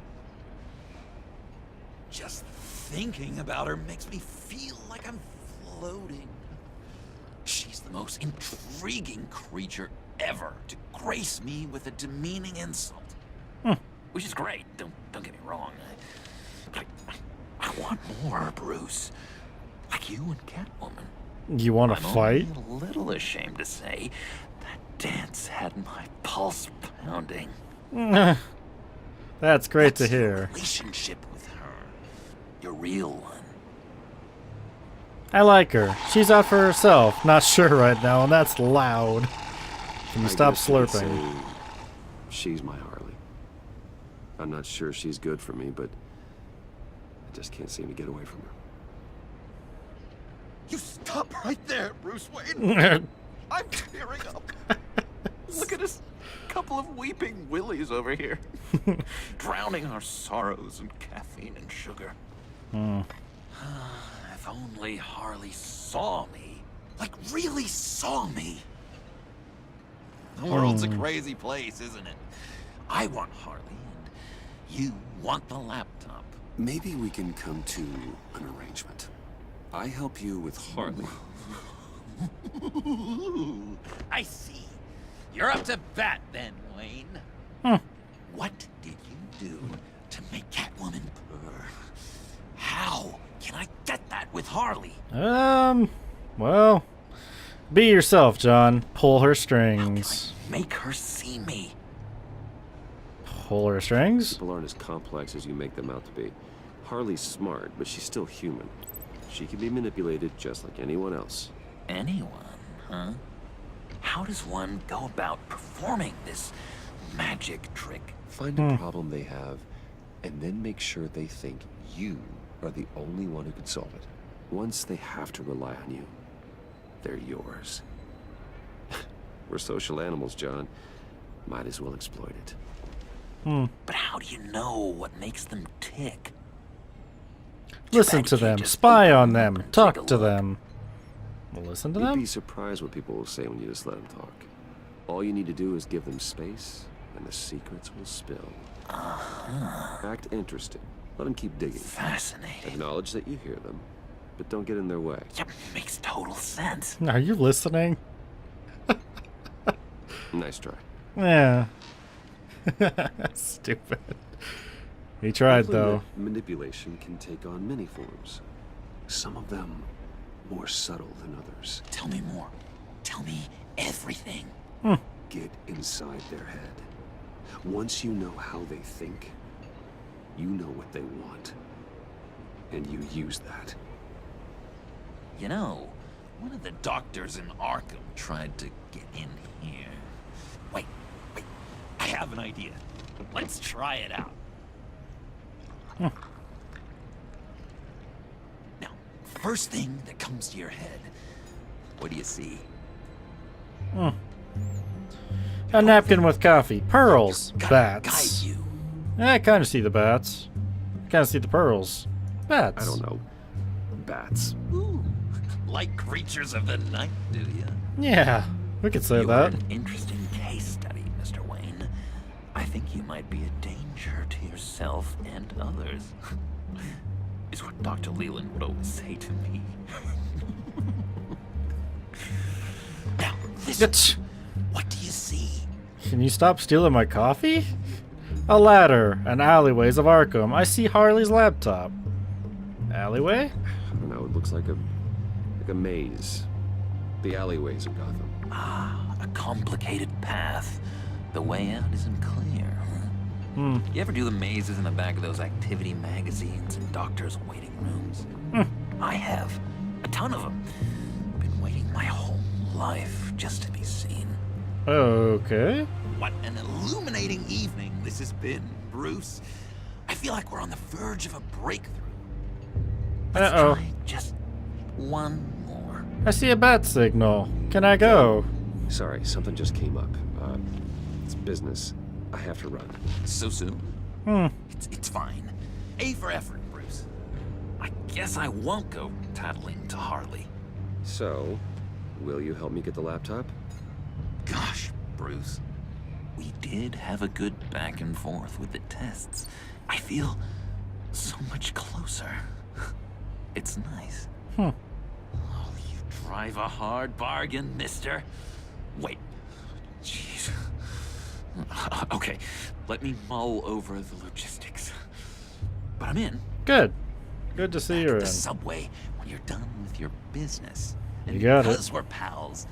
Just thinking about her makes me feel like I'm floating. She's the most intriguing creature ever to grace me with a demeaning insult. Which is great. Don't get me wrong. I want more, Bruce. Like you and Catwoman. You want to fight? I'm a little ashamed to say that dance had my pulse pounding. That's great What's to hear. Your relationship with her, your real one. I like her. She's out for herself. Not sure right now, and that's loud. Can you stop guess I'd say slurping? She's my Harley. I'm not sure she's good for me, but I just can't seem to get away from her. You stop right there, Bruce Wayne. I'm tearing up. Look at us. Couple of weeping willies over here. Drowning our sorrows in caffeine and sugar. If only Harley saw me. Like, really saw me. The world's a crazy place, isn't it? I want Harley, and you want the laptop. Maybe we can come to an arrangement. I help you with Harley. I see. You're up to bat then, Wayne. What did you do to make Catwoman purr? How can I get that with Harley? Well, be yourself, John. Pull her strings. Make her see me. Pull her strings? People aren't as complex as you make them out to be. Harley's smart, but she's still human. She can be manipulated just like anyone else. Anyone, huh? How does one go about performing this magic trick? Find a problem they have, and then make sure they think you are the only one who can solve it. Once they have to rely on you, they're yours. We're social animals, John. Might as well exploit it. But how do you know what makes them tick? Listen to them. Spy on them. Talk to them. Listen to You'd them? be surprised what people will say when you just let them talk. All you need to do is give them space, and the secrets will spill. Act interested. Let them keep digging. Fascinating. Acknowledge that you hear them, but don't get in their way. Yep, makes total sense. Are you listening? Nice try. Yeah. Stupid. He tried, I've learned though. that manipulation can take on many forms. Some of them more subtle than others. Tell me more. Tell me everything. Get inside their head. Once you know how they think, you know what they want. And you use that. You know, one of the doctors in Arkham tried to get in here. Wait. I have an idea. Let's try it out. Now, first thing that comes to your head, what do you see? A napkin with coffee. Pearls. Bats. Guide you. I kind of see the bats. Kind of see the pearls. Bats. I don't know. Bats. Ooh, like creatures of the night, do you? Yeah, we could say You're that. an interesting case study, Mr. Wayne. I think you might be a danger to yourself and others. Is what Dr. Leland would always say to me. Now, listen. What do you see? Can you stop stealing my coffee? A ladder and alleyways of Arkham. I see Harley's laptop. Alleyway? I don't know, it looks like a maze. The alleyways of Gotham. Ah, a complicated path. The way out isn't clear, huh? You ever do the mazes in the back of those activity magazines and doctors' waiting rooms? I have. A ton of them. Been waiting my whole life just to be seen. Okay. What an illuminating evening this has been, Bruce. I feel like we're on the verge of a breakthrough. Let's try just one more. I see a bat signal. Can I go? Sorry, something just came up. It's business. I have to run. So soon? It's fine. A for effort, Bruce. I guess I won't go tattling to Harley. So, will you help me get the laptop? Gosh, Bruce. We did have a good back and forth with the tests. I feel so much closer. It's nice. Oh, you drive a hard bargain, mister. Wait. Jeez. Okay, let me mull over the logistics. But I'm in. Good. Good to see you in. The subway when you're done with your business. And You got it. because we're pals,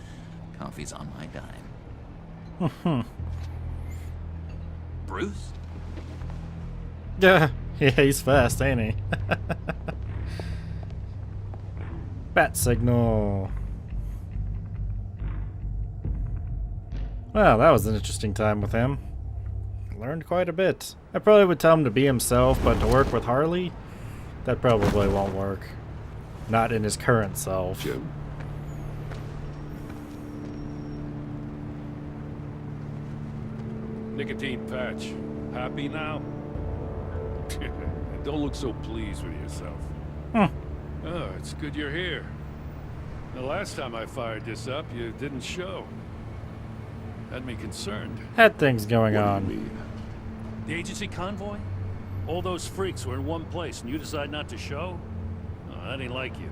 coffee's on my dime. Bruce? Yeah, he's fast, ain't he? Bat signal. Well, that was an interesting time with him. Learned quite a bit. I probably would tell him to be himself, but to work with Harley, that probably won't work. Not in his current self. Jim. Nicotine patch. Happy now? Don't look so pleased with yourself. Oh, it's good you're here. The last time I fired this up, you didn't show. Had me concerned. Had things going on. The agency convoy? All those freaks were in one place and you decide not to show? Oh, that ain't like you.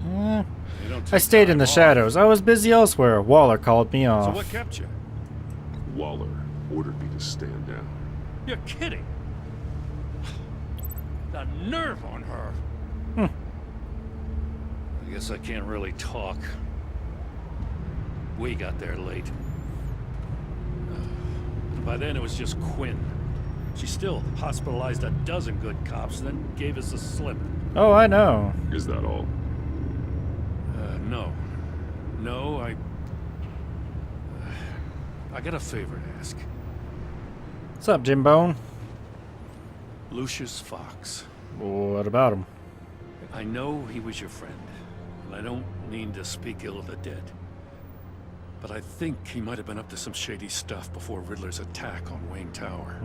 You don't I take stayed in time the off. shadows. I was busy elsewhere. Waller called me So off. what kept you? Waller ordered me to stand down. You're kidding. The nerve on her. I guess I can't really talk. We got there late. By then it was just Quinn. She still hospitalized a dozen good cops, then gave us a slip. Oh, I know. Is that all? No. No, I got a favor to ask. What's up, Jimbone? Lucius Fox. What about him? I know he was your friend, and I don't mean to speak ill of the dead. But I think he might have been up to some shady stuff before Riddler's attack on Wayne Tower.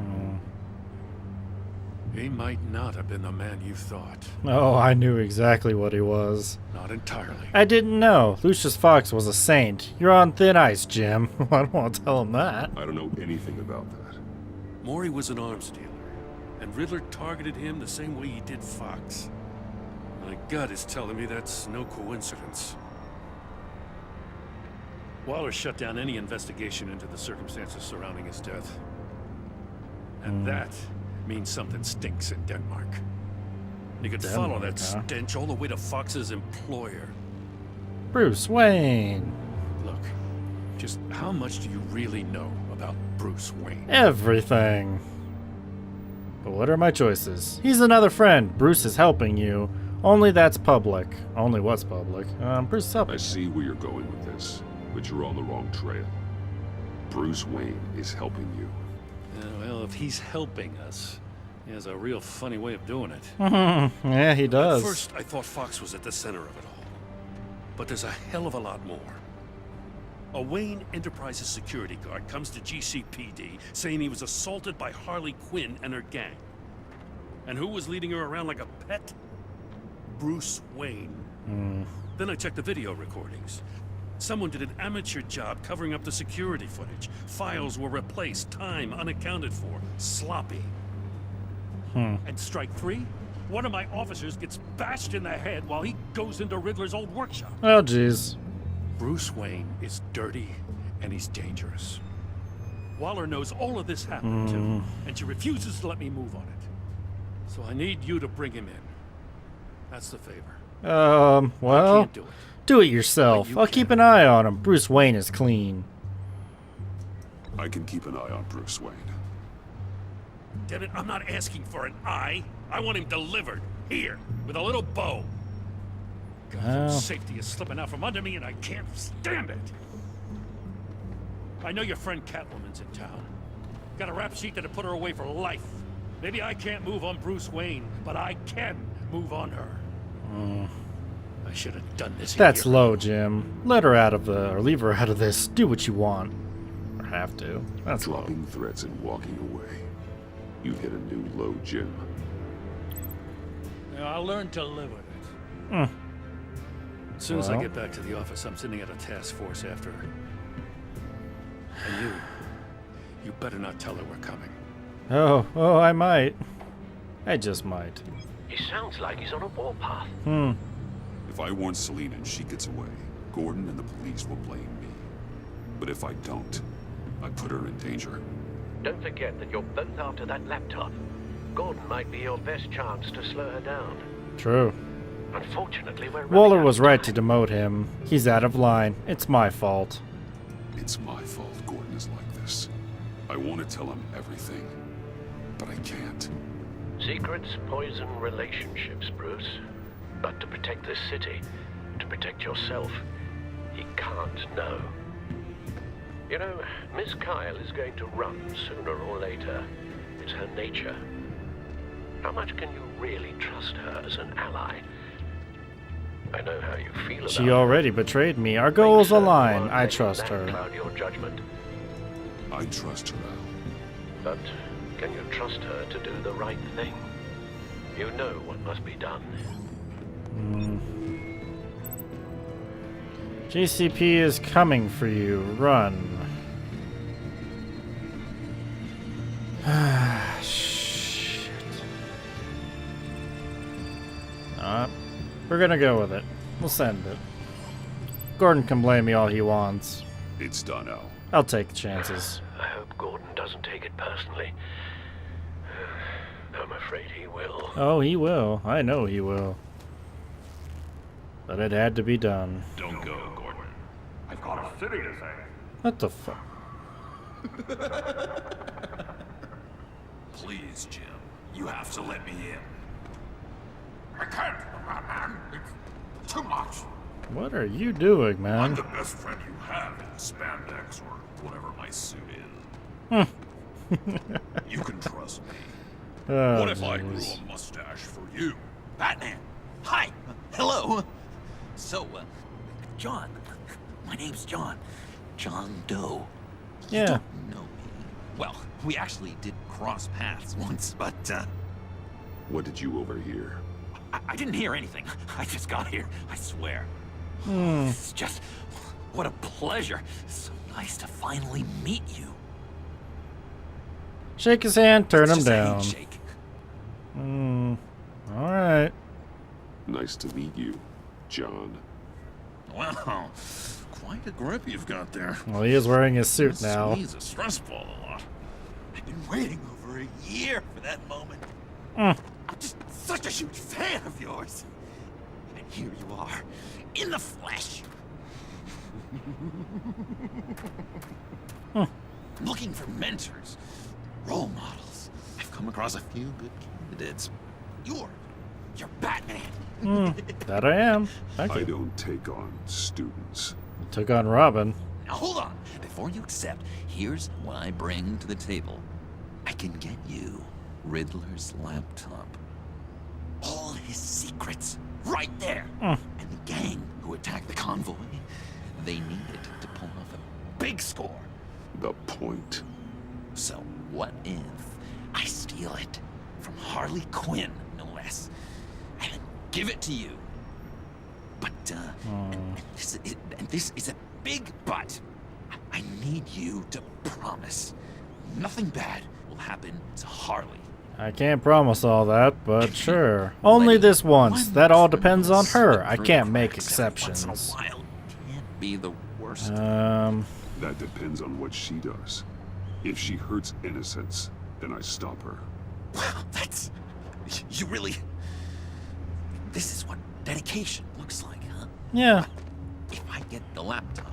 He might not have been the man you thought. Oh, I knew exactly what he was. Not entirely. I didn't know. Lucius Fox was a saint. You're on thin ice, Jim. I don't want to tell him that. I don't know anything about that. Maury was an arms dealer, and Riddler targeted him the same way he did Fox. My gut is telling me that's no coincidence. Waller shut down any investigation into the circumstances surrounding his death. And that means something stinks in Denmark. You could follow Denmark, that huh? stench all the way to Fox's employer. Bruce Wayne. Look, just how much do you really know about Bruce Wayne? Everything. But what are my choices? He's another friend. Bruce is helping you. Only that's public. Only what's public. Bruce is helping. I see where you're going with this, but you're on the wrong trail. Bruce Wayne is helping you. Well, if he's helping us, he has a real funny way of doing it. Yeah, he does. At first, I thought Fox was at the center of it all. But there's a hell of a lot more. A Wayne Enterprises security guard comes to GCPD saying he was assaulted by Harley Quinn and her gang. And who was leading her around like a pet? Bruce Wayne. Then I checked the video recordings. Someone did an amateur job covering up the security footage. Files were replaced, time unaccounted for, sloppy. And strike three? One of my officers gets bashed in the head while he goes into Riddler's old workshop. Oh, jeez. Bruce Wayne is dirty and he's dangerous. Waller knows all of this happened too, and she refuses to let me move on it. So I need you to bring him in. That's the favor. Well, can't do it. do it yourself. But you I'll can. keep an eye on him. Bruce Wayne is clean. I can keep an eye on Bruce Wayne. Damn it, I'm not asking for an eye. I want him delivered. Here, with a little bow. Well. Safety is slipping out from under me and I can't stand it. I know your friend Catwoman's in town. Got a rap sheet that'll put her away for life. Maybe I can't move on Bruce Wayne, but I can move on her. I should have done this. That's low, Jim. Let her out of or leave her out of this. Do what you want. Or have to. That's low. Dropping threats and walking away. You hit a new low, Jim. Yeah, I'll learn to live with it. Mm. As soon as I Well. get back to the office, I'm sending out a task force after her. And you better not tell her we're coming. Oh, I might. I just might. He sounds like he's on a warpath. If I warn Selina and she gets away, Gordon and the police will blame me. But if I don't, I put her in danger. Don't forget that you're both after that laptop. Gordon might be your best chance to slow her down. True. Unfortunately, we're Waller running out was of right time. to demote him. He's out of line. It's my fault. It's my fault Gordon is like this. I want to tell him everything, but I can't. Secrets poison relationships, Bruce. But to protect this city, to protect yourself, he can't know. You know, Miss Kyle is going to run sooner or later. It's her nature. How much can you really trust her as an ally? I know how you feel about She her. already betrayed me. Our goals Things align. won't I let trust that her. cloud your judgment. I trust her, Al. But can you trust her to do the right thing? You know what must be done. GCP is coming for you. Run. Shit. We're gonna go with it. We'll send it. Gordon can blame me all he wants. It's done, Al. I'll take the chances. I hope Gordon doesn't take it personally. I'm afraid he will. Oh, he will. I know he will. But it had to be done. Don't go, Gordon. I've got a city to save. What the fuck? Please, Jim. You have to let me in. I can't, man. It's too much. What are you doing, I'm man? the best friend you have in spandex or whatever my suit is. You can trust me. Oh, What if I grew jeez. a mustache for you? Batman! Hi! Hello! So, John. My name's John. John Doe. You Yeah. don't know me. Well, we actually did cross paths once, but, What did you overhear? I didn't hear anything. I just got here, I swear. It's just, what a pleasure. So nice to finally meet you. Shake his hand, turn him Just a down. handshake. Alright. Nice to meet you, John. Wow. Quite a grip you've got there. Well, he is wearing his suit now. He's a stress ball a lot. I've been waiting over a year for that moment. Mm. I'm just such a huge fan of yours. And here you are, in the flesh. I'm looking for mentors, role models. I've come across a few good candidates. You're Batman. That I am. Thank I you. don't take on students. Took on Robin. Now hold on. Before you accept, here's what I bring to the table. I can get you Riddler's laptop. All his secrets, right there. And the gang who attacked the convoy, they needed to pull off a big score. The point. So what if I steal it from Harley Quinn, no less, and then give it to you? But, and this is a big but. I need you to promise nothing bad will happen to Harley. I can't promise all that, but sure. Only this once. That all depends on her. I can't make exceptions. Once in a while can't be the worst. That depends on what she does. If she hurts innocents, then I stop her. Wow, that's... You really... This is dedication looks like, huh? Yeah. If I get the laptop,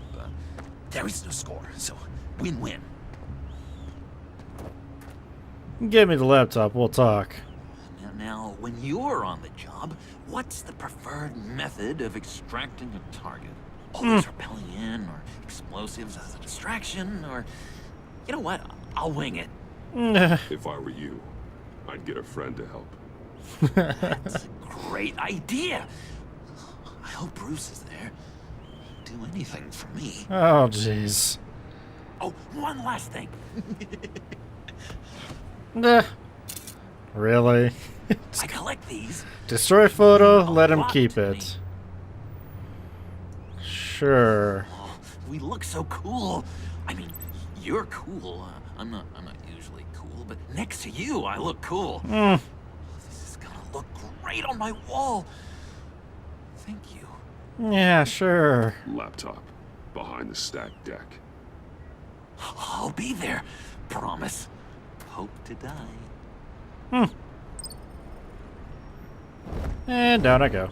there is no score, so win-win. Give me the laptop, we'll talk. Now, when you're on the job, what's the preferred method of extracting a target? Always repelling in, or explosives as a distraction, or... You know what? I'll wing it. If I were you, I'd get a friend to help. That's a great idea. I hope Bruce is there. He'd do anything for me. Oh, jeez. Oh, one last thing. Really? I collect these. Destroy photo, let him keep it. Sure. Oh, we look so cool. I mean, you're cool. I'm not usually cool, but next to you, I look cool. This is gonna look great on my wall. Thank you. Yeah, sure. Laptop behind the stacked deck. I'll be there. Promise. Hope to die. And down I go.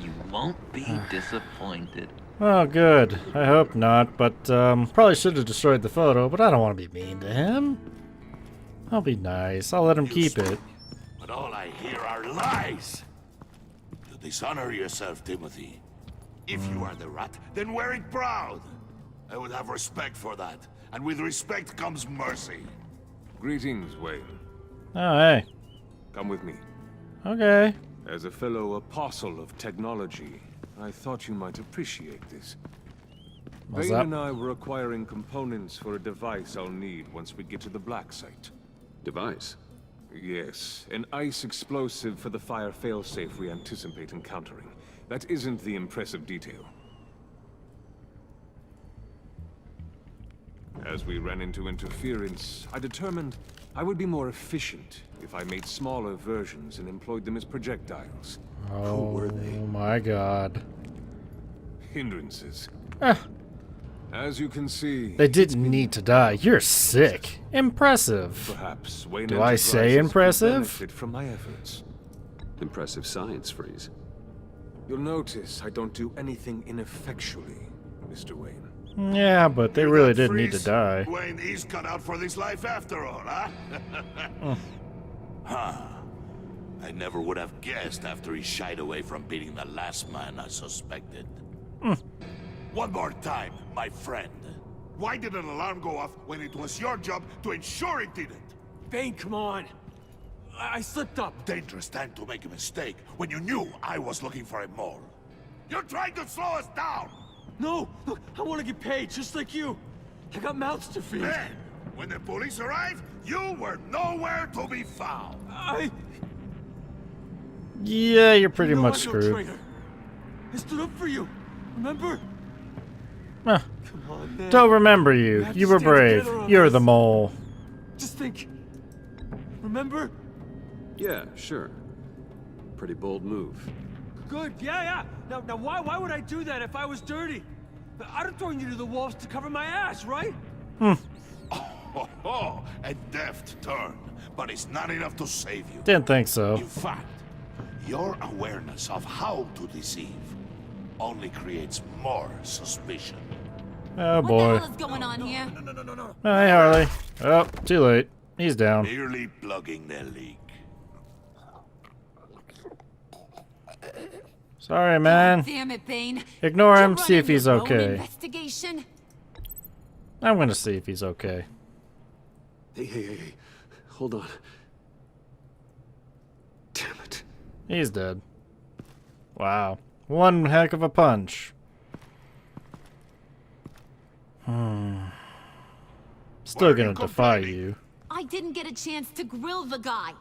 You won't be disappointed. Oh, good. I hope not, but probably should have destroyed the photo, but I don't want to be mean to him. I'll be nice. I'll let him keep it. But all I hear are lies. You dishonor yourself, Timothy. If you are the rat, then wear it proud. I would have respect for that. And with respect comes mercy. Greetings, Wayne. Oh, hey. Come with me. Okay. As a fellow apostle of technology, I thought you might appreciate this. What's Wayne up? and I were acquiring components for a device I'll need once we get to the black site. Device? Yes, an ice explosive for the fire failsafe we anticipate encountering. That isn't the impressive detail. As we ran into interference, I determined I would be more efficient if I made smaller versions and employed them as projectiles. Oh my god. Hindrances. Ah. As you can see, They didn't need to die. You're sick. Impressive. perhaps Wayne Do I say Enterprises could impressive? benefit from my efforts. Impressive science, Freeze. You'll notice I don't do anything ineffectually, Mr. Wayne. Yeah, but they really did need to Freeze? die. Wayne, he's cut out for this life after all, huh? Huh. I never would have guessed after he shied away from beating the last man I suspected. One more time, my friend. Why did an alarm go off when it was your job to ensure it didn't? Bane, come on. I slipped up. Dangerous time to make a mistake when you knew I was looking for a mole. You're trying to slow us down! No, look, I want to get paid just like you. I got mouths to feed. Then, when the police arrived, you were nowhere to be found. Yeah, you're pretty No, much I'm no screwed. traitor. I stood up for you. Remember? Huh. Come on, man. Don't remember you. We have to You were stand brave. together on You're this. the mole. Just think. Remember? Yeah, sure. Pretty bold move. Good. Yeah. Now, why would I do that if I was dirty? I'd have thrown you to the wolves to cover my ass, right? Oh, a deft turn, but it's not enough to save you. Didn't think so. In fact, your awareness of how to deceive only creates more suspicion. Oh What the boy. hell is going on here? Oh, hey, Harley. Oh, too late. He's down. Merely plugging the leak. Sorry, man. Damn it, Bane. Ignore You're him, see if running he's your own okay. Investigation? I'm gonna see if he's okay. Hey. Hold on. Damn it. He's dead. Wow. One heck of a punch. Still gonna defy you. I didn't get a chance to grill the guy.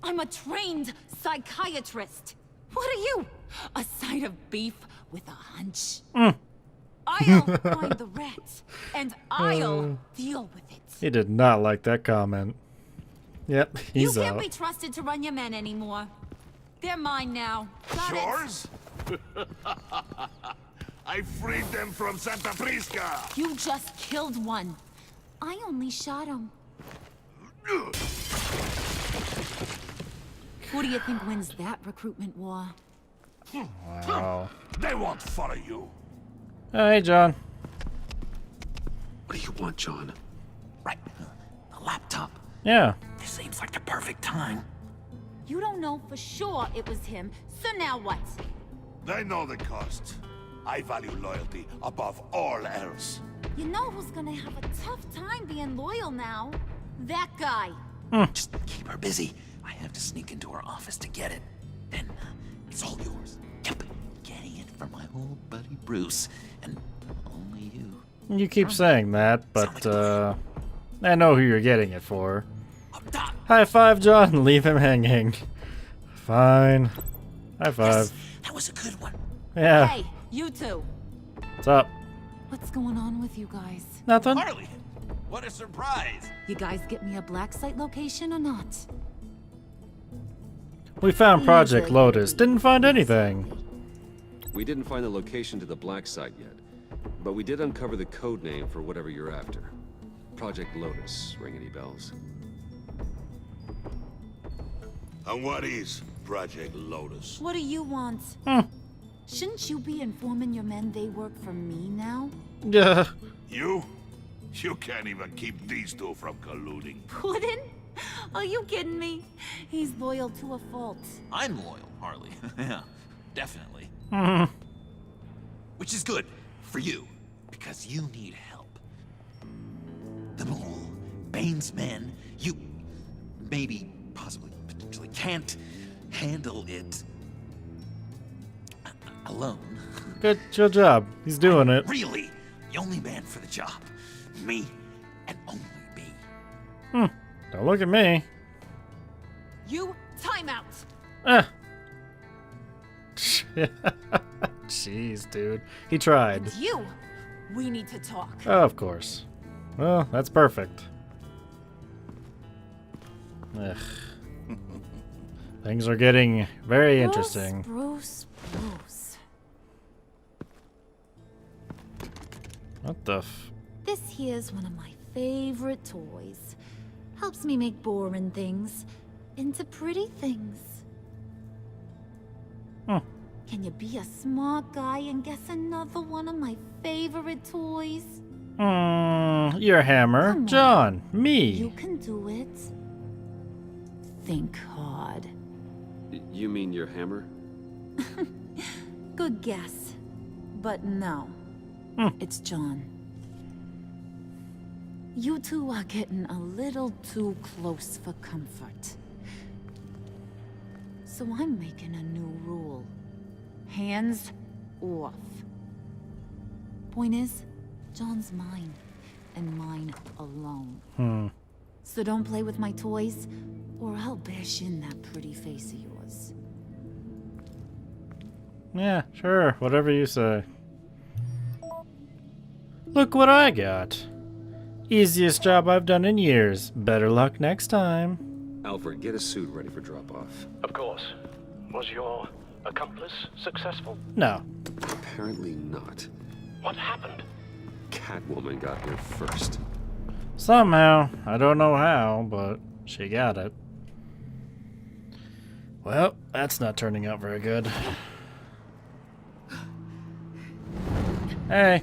I'm a trained psychiatrist. What are you? A side of beef with a hunch? I'll find the rat, and I'll deal with it. He did not like that comment. Yep, he's You can't out. be trusted to run your men anymore. They're mine now. Got it? Yours? I freed them from Santa Prisca! You just killed one. I only shot him. Who do you think wins that recruitment war? Wow. They won't follow you. Oh, hey, John. What do you want, John? Right. The laptop. Yeah. This seems like the perfect time. You don't know for sure it was him, so now what? They know the cost. I value loyalty above all else. You know who's gonna have a tough time being loyal now? That guy. Just keep her busy. I have to sneak into her office to get it. Then it's all yours. Yep. Getting it from my old buddy Bruce. And only you. You keep saying that, but I know who you're getting it for. High five, John. Leave him hanging. Fine. High five. Yes, that was a good one. Yeah. Hey, you two. What's up? What's going on with you guys? Nothing. Harley, what a surprise. You guys get me a black site location or not? We found Project Lotus. Didn't find anything. We didn't find the location to the black site yet, but we did uncover the code name for whatever you're after. Project Lotus. Ring any bells? And what is Project Lotus? What do you want? Shouldn't you be informing your men they work for me now? Yeah. You? You can't even keep these two from colluding. Puddin'? Are you kidding me? He's loyal to a fault. I'm loyal, Harley. Yeah, definitely. Which is good for you, because you need help. The Mole, Bane's men, you maybe, possibly, potentially can't handle it alone. Good job. He's doing it. Really, the only man for the job. Me, and only me. Don't look at me. You, time out. Jeez, dude. He tried. It's you. We need to talk. Oh, of course. Well, that's perfect. Ugh. Things are getting very interesting. Bruce. What the f... This here's one of my favorite toys. Helps me make boring things into pretty things. Can you be a smart guy and guess another one of my favorite toys? Your hammer. Come on. John. Me. You can do it. Think hard. You mean your hammer? Good guess. But no. It's John. You two are getting a little too close for comfort. So I'm making a new rule. Hands off. Point is, John's mine, and mine alone. So don't play with my toys, or I'll bash in that pretty face of yours. Yeah, sure. Whatever you say. Look what I got. Easiest job I've done in years. Better luck next time. Alfred, get a suit ready for drop-off. Of course. Was your accomplice successful? No. Apparently not. What happened? Catwoman got here first. Somehow. I don't know how, but she got it. Well, that's not turning out very good. Hey.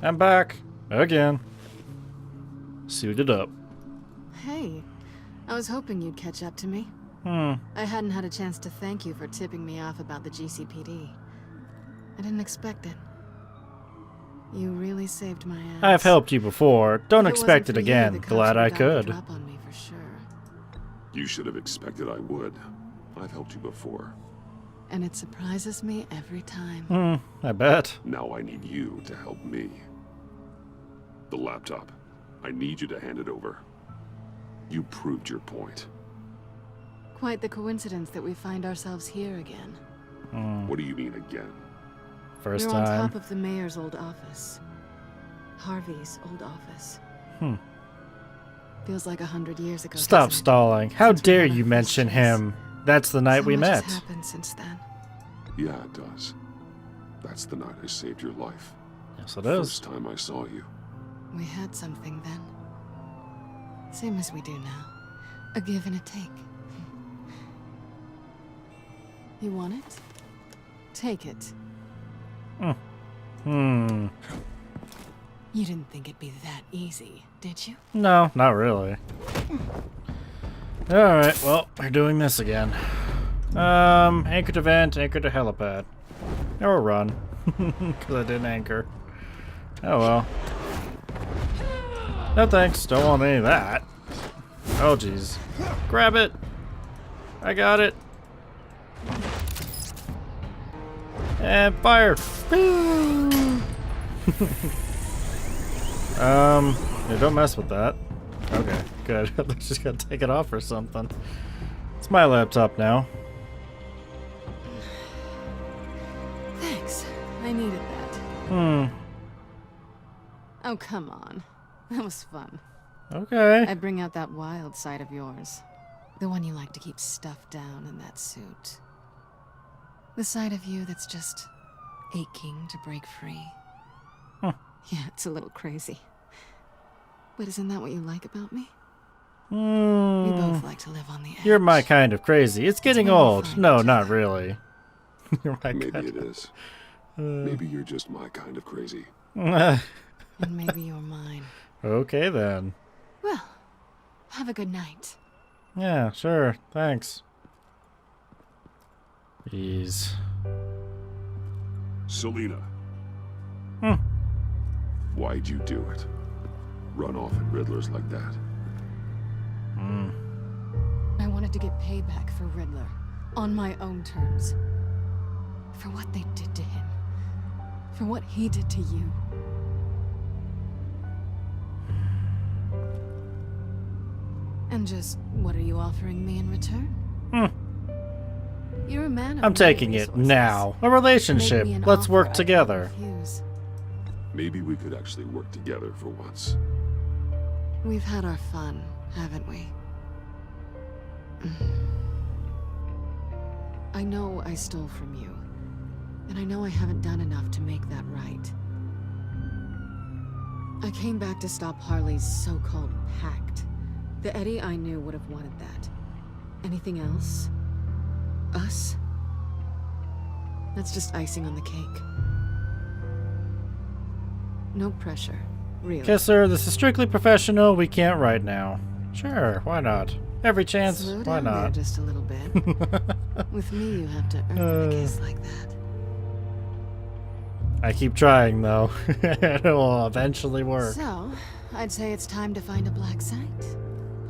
I'm back. Again. Suited up. Hey, I was hoping you'd catch up to me. I hadn't had a chance to thank you for tipping me off about the GCPD. I didn't expect it. You really saved my ass. I've helped you before. Don't If it expect wasn't it for you, again. the cops Glad I would've got the could. drop on me for sure. You should have expected I would. I've helped you before. And it surprises me every time. I bet. Now I need you to help me. The laptop. I need you to hand it over. You proved your point. Quite the coincidence that we find ourselves here again. What do you mean again? First You're on time. top of the mayor's old office. Harvey's old office. Feels like 100 years ago. Stop doesn't it? stalling. How Since we dare had our you first mention chance. him? That's the night So we much met. has happened since then. Yeah, it does. That's the night I saved your life. Yes, it is. First time I saw you. We had something then. Same as we do now. A give and a take. You want it? Take it. Hmm. You didn't think it'd be that easy, did you? No, not really. Alright, well, we're doing this again. Anchor to vent, anchor to helipad. Or run. Because I didn't anchor. Oh well. No thanks, don't want any of that. Oh jeez. Grab it! I got it! And fire! Yeah, don't mess with that. Okay, good. I just gotta take it off or something. It's my laptop now. Thanks. I needed that. Oh, come on. That was fun. Okay. I bring out that wild side of yours. The one you like to keep stuffed down in that suit. The side of you that's just aching to break free. Huh. Yeah, it's a little crazy. But isn't that what you like about me? We Hmm. both like to live on the edge. You're my kind of crazy. It's getting when we old. find No, each not other. really. You're my Maybe kind it is. Maybe you're just my kind of crazy. And maybe you're mine. Okay then. Well, have a good night. Yeah, sure. Thanks. Jeez. Selena. Hmm. Why'd you do it? Run off at Riddlers like that? I wanted to get payback for Riddler. On my own terms. For what they did to him. For what he did to you. And just, what are you offering me in return? You're a man of I'm many taking it resources. now. A relationship. Make me an Let's offer work I together. can't refuse. Maybe we could actually work together for once. We've had our fun, haven't we? I know I stole from you. And I know I haven't done enough to make that right. I came back to stop Harley's so-called pact. The Eddie I knew would have wanted that. Anything else? Us? That's just icing on the cake. No pressure, really. Kisser, this is strictly professional. We can't right now. Sure, why not? Every chance, Slow why down there not? just a little bit. With me, you have to earn a kiss like that. I keep trying though. It will eventually work. So, I'd say it's time to find a black site,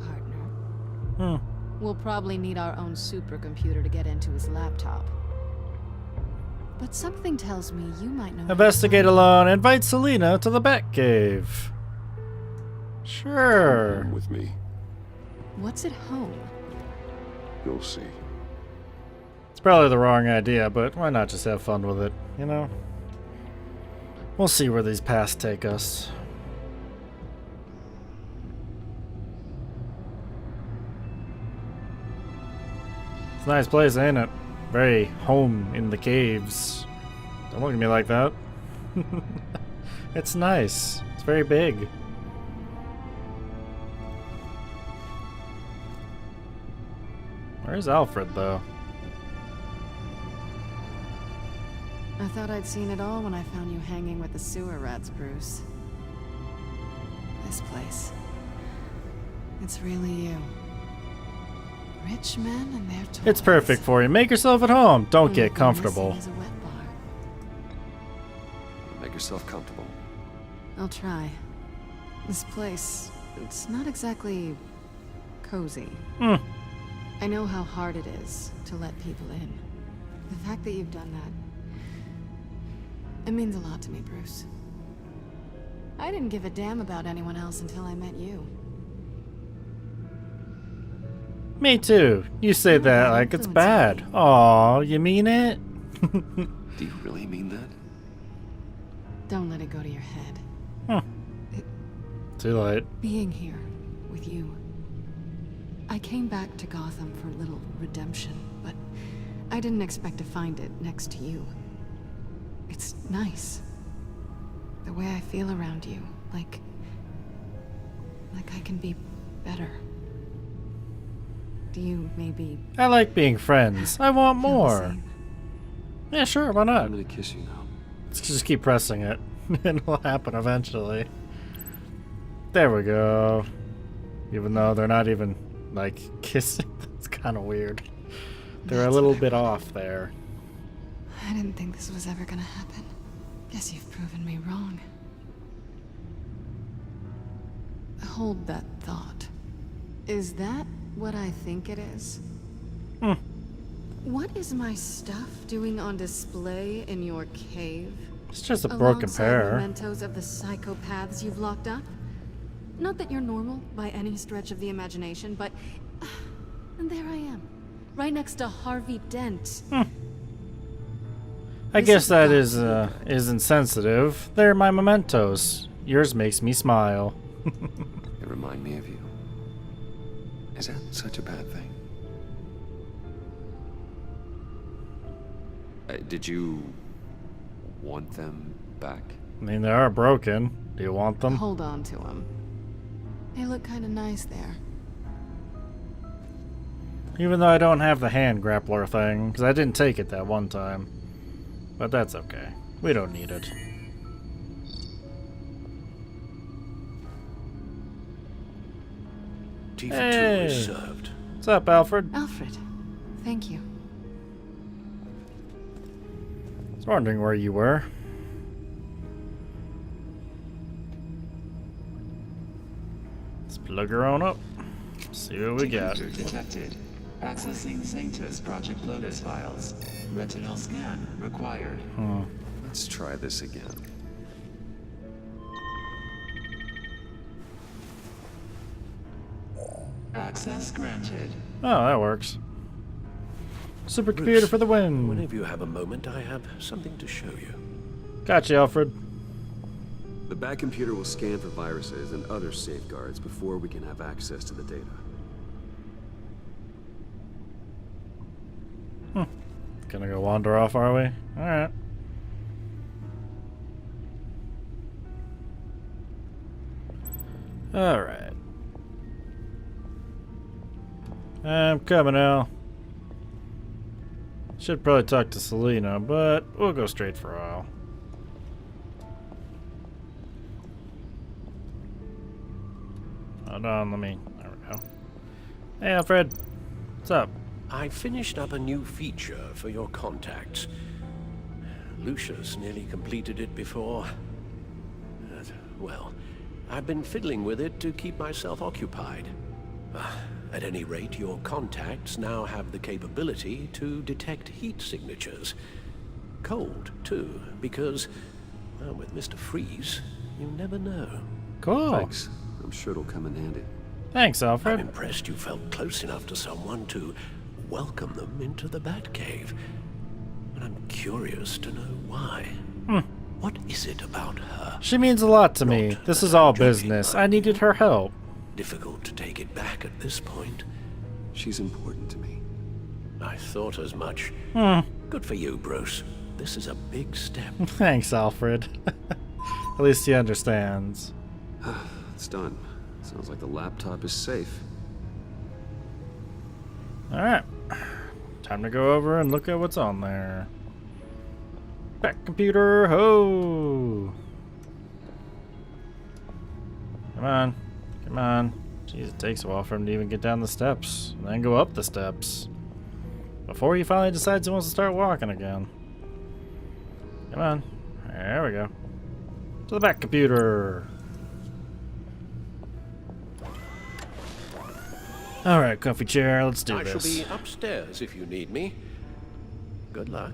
partner. We'll probably need our own supercomputer to get into his laptop. But something tells me you might know. Investigate alone. Invite Selena to the Batcave. Sure. Come with me. What's at home? You'll see. It's probably the wrong idea, but why not just have fun with it, you know? We'll see where these paths take us. It's a nice place, ain't it? Very home in the caves. Don't look at me like that. It's nice. It's very big. Where's Alfred, though? I thought I'd seen it all when I found you hanging with the sewer rats, Bruce. This place. It's really you. Rich men and their toys. It's perfect for you. Make yourself at home. Don't Only get thing comfortable. missing is a wet bar. Make yourself comfortable. I'll try. This place, it's not exactly cozy. I know how hard it is to let people in. The fact that you've done that, it means a lot to me, Bruce. I didn't give a damn about anyone else until I met you. Me too. You say that like it's bad. Aw, you mean it? Do you really mean that? Don't let it go to your head. Too late. Being here with you. I came back to Gotham for a little redemption, but I didn't expect to find it next to you. It's nice. The way I feel around you, like I can be better. Do you maybe... I like being friends. I want feel the more. same? Yeah, sure, why not? I'm gonna kiss you now. Let's just keep pressing it. And it'll happen eventually. There we go. Even though they're not even, like, kissing. That's kind of weird. They're a little bit off there. I didn't think this was ever gonna happen. Guess you've proven me wrong. Hold that thought. Is that what I think it is? What is my stuff doing on display in your cave? It's just a broken Alongside pair. mementos of the psychopaths you've locked up? Not that you're normal by any stretch of the imagination, but... and there I am. Right next to Harvey Dent. I guess that is insensitive. They're my mementos. Yours makes me smile. They remind me of you. Is that such a bad thing? Did you want them back? I mean, they are broken. Do you want them? Hold on to them. They look kind of nice there. Even though I don't have the hand grappler thing, because I didn't take it that one time. But that's okay. We don't need it. Tea for two is served. What's up, Alfred? Alfred, thank you. I was wondering where you were. Let's plug her on up. See what we got. Detected. Accessing Sanctus Project Lotus files. Retinal scan required. Let's try this again. Access granted. Oh, that works. Supercomputer for the win. Whenever you have a moment, I have something to show you. Gotcha, Alfred. The back computer will scan for viruses and other safeguards before we can have access to the data. Gonna go wander off, are we? Alright. Alright. I'm coming, Al. Should probably talk to Selena, but we'll go straight for Al. Hold on, let me... There we go. Hey, Alfred. What's up? I finished up a new feature for your contacts. Lucius nearly completed it before. Well, I've been fiddling with it to keep myself occupied. At any rate, your contacts now have the capability to detect heat signatures. Cold, too, because, well, with Mr. Freeze, you never know. Cool. Thanks. I'm sure it'll come in handy. Thanks, Alfred. I'm impressed you felt close enough to someone to welcome them into the Batcave. And I'm curious to know why. What is it about her? She means a lot to me. This is all business. I needed her help. Difficult to take it back at this point. She's important to me. I thought as much. Good for you, Bruce. This is a big step. Thanks, Alfred. At least he understands. It's done. Sounds like the laptop is safe. Alright. Time to go over and look at what's on there. Back computer, ho! Come on. Come on. Jeez, it takes a while for him to even get down the steps. And then go up the steps. Before he finally decides he wants to start walking again. Come on. There we go. To the back computer. Alright, comfy chair, let's do this. I shall be upstairs if you need me. Good luck.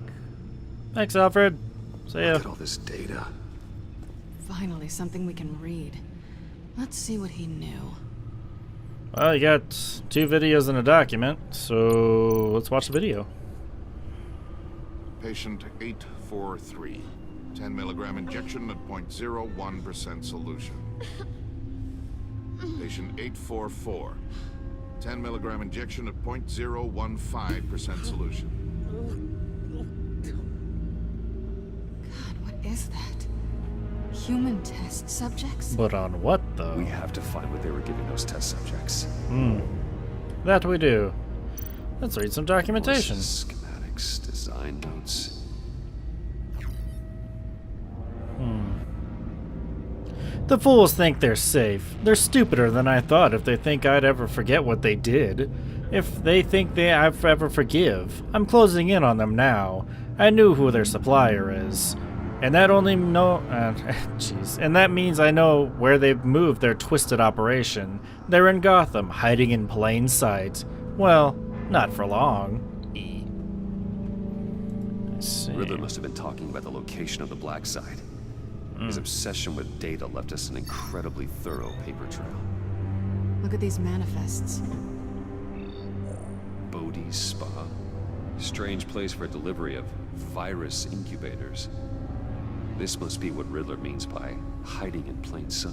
Thanks, Alfred. See ya. Look at all this data. Finally, something we can read. Let's see what he knew. Well, you got 2 videos and a document, so let's watch the video. Patient 843. 10 milligram injection at 0.01% solution. Patient 844. 10 milligram injection at 0.015% solution. God, what is that? Human test subjects? But on what, though? We have to find what they were giving those test subjects. That we do. Let's read some documentation. Schematics, design notes. The fools think they're safe. They're stupider than I thought if they think I'd ever forget what they did. If they think I'd ever forgive. I'm closing in on them now. I knew who their supplier is. And that and that means I know where they've moved their twisted operation. They're in Gotham, hiding in plain sight. Well, not for long. Riddler must have been talking about the location of the Black Site. His obsession with data left us an incredibly thorough paper trail. Look at these manifests. Bodhi's Spa. Strange place for delivery of virus incubators. This must be what Riddler means by hiding in plain sight.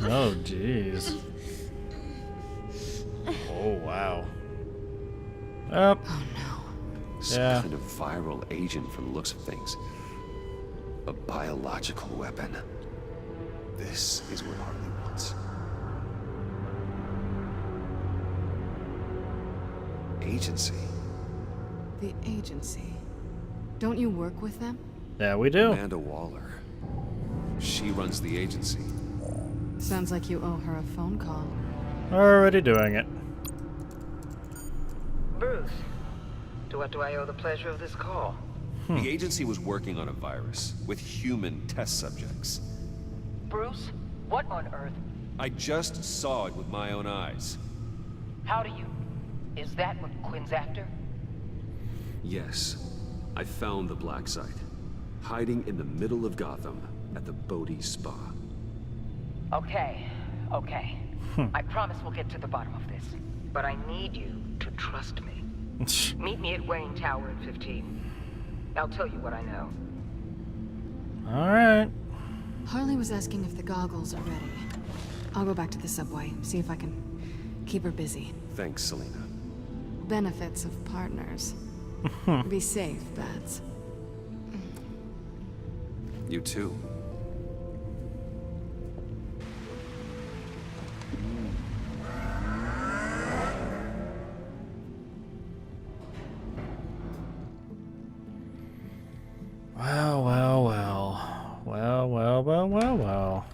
Oh, jeez. Oh, wow. Up. Oh, no. Some kind of viral agent from the looks of things. A biological weapon. This is what Harley wants. Agency. The agency. Don't you work with them? Yeah, we do. Amanda Waller. She runs the agency. Sounds like you owe her a phone call. Already doing it. Bruce, to what do I owe the pleasure of this call? The agency was working on a virus with human test subjects. Bruce, what on earth? I just saw it with my own eyes. How do you... Is that what Quinn's after? Yes. I found the Black Site. Hiding in the middle of Gotham at the Bodhi Spa. Okay. I promise we'll get to the bottom of this. But I need you to trust me. Meet me at Wayne Tower in 15. I'll tell you what I know. Alright. Harley was asking if the goggles are ready. I'll go back to the subway, see if I can keep her busy. Thanks, Selena. Benefits of partners. Be safe, Bats. You too. Well.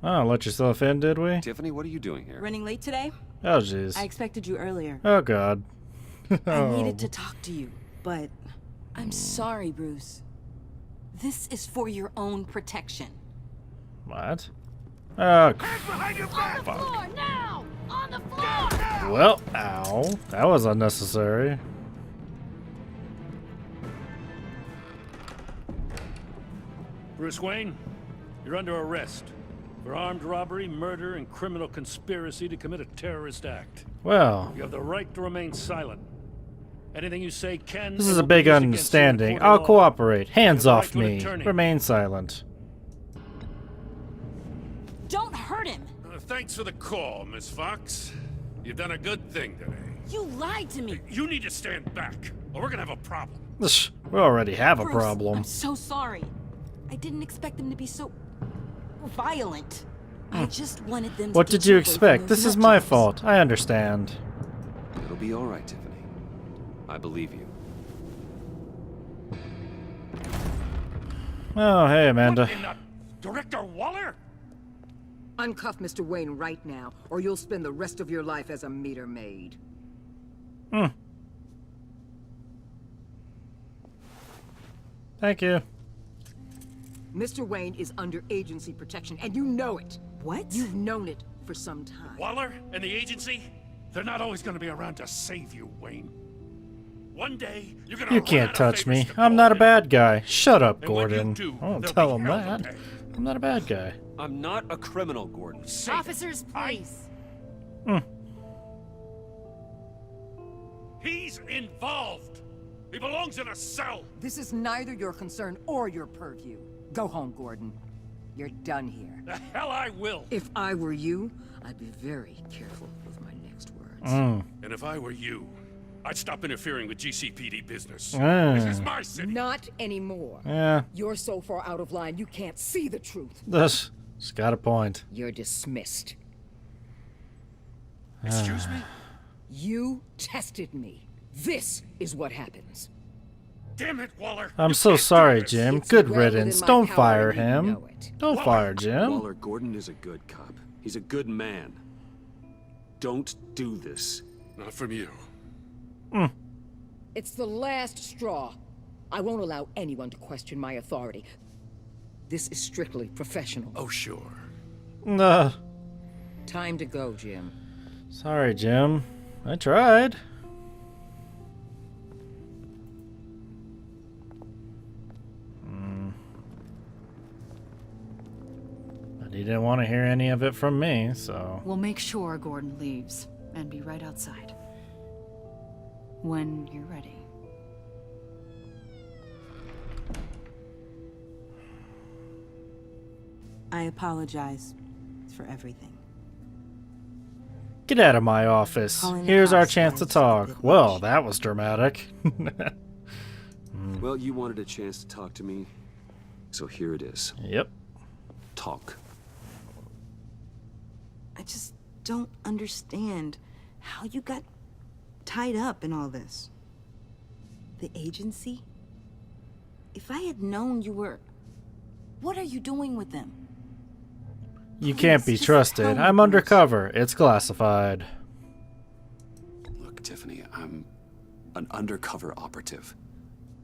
Oh, let yourself in, did we? Tiffany, what are you doing here? Running late today? Oh, jeez. I expected you earlier. Oh, God. I needed to talk to you, but I'm sorry, Bruce. This is for your own protection. What? Oh, fuck. Floor, now! On the floor! Well, ow. That was unnecessary. Bruce Wayne, you're under arrest for armed robbery, murder, and criminal conspiracy to commit a terrorist act. Well, you have the right to remain silent. Anything you say can... This is a big understanding. I'll cooperate. Hands off me. Remain silent. Don't hurt him! Thanks for the call, Miss Fox. You've done a good thing today. You lied to me! You need to stand back, or we're gonna have a problem. We already have Bruce, a problem. I'm so sorry. I didn't expect them to be so... violent. I just wanted them to... What did you expect? This is my fault. I understand. It'll be all right, Tiffany. I believe you. Oh, hey, Amanda. Director Waller? Uncuff Mr. Wayne right now, or you'll spend the rest of your life as a meter maid. Thank you. Mr. Wayne is under agency protection, and you know it. What? You've known it for some time. Waller and the agency? They're not always gonna be around to save you, Wayne. One day, you're gonna You can't touch me. I'm not a bad guy. Shut up, Gordon. I won't tell him that. I'm not a bad guy. I'm not a criminal, Gordon. Officers, please. He's involved. He belongs in a cell. This is neither your concern or your purview. Go home, Gordon. You're done here. The hell I will. If I were you, I'd be very careful with my next words. And if I were you, I'd stop interfering with GCPD business. This is my city. Not anymore. Yeah. You're so far out of line, you can't see the truth. She's got a point. You're dismissed. Excuse me? You tested me. This is what happens. Damn it, Waller! I'm so sorry, Jim. Good riddance. Don't fire him. Don't fire Jim. Waller, Gordon is a good cop. He's a good man. Don't do this. Not from you. It's the last straw. I won't allow anyone to question my authority. This is strictly professional. Oh, sure. Nah. Time to go, Jim. Sorry, Jim. I tried. But he didn't want to hear any of it from me, so... We'll make sure Gordon leaves and be right outside. When you're ready. I apologize for everything. Get out of my office. Here's our chance to talk. Well, that was dramatic. Well, you wanted a chance to talk to me, so here it is. Yep. Talk. I just don't understand how you got tied up in all this. The agency? If I had known you were... What are you doing with them? You can't be trusted. I'm undercover. It's classified. Look, Tiffany, I'm an undercover operative.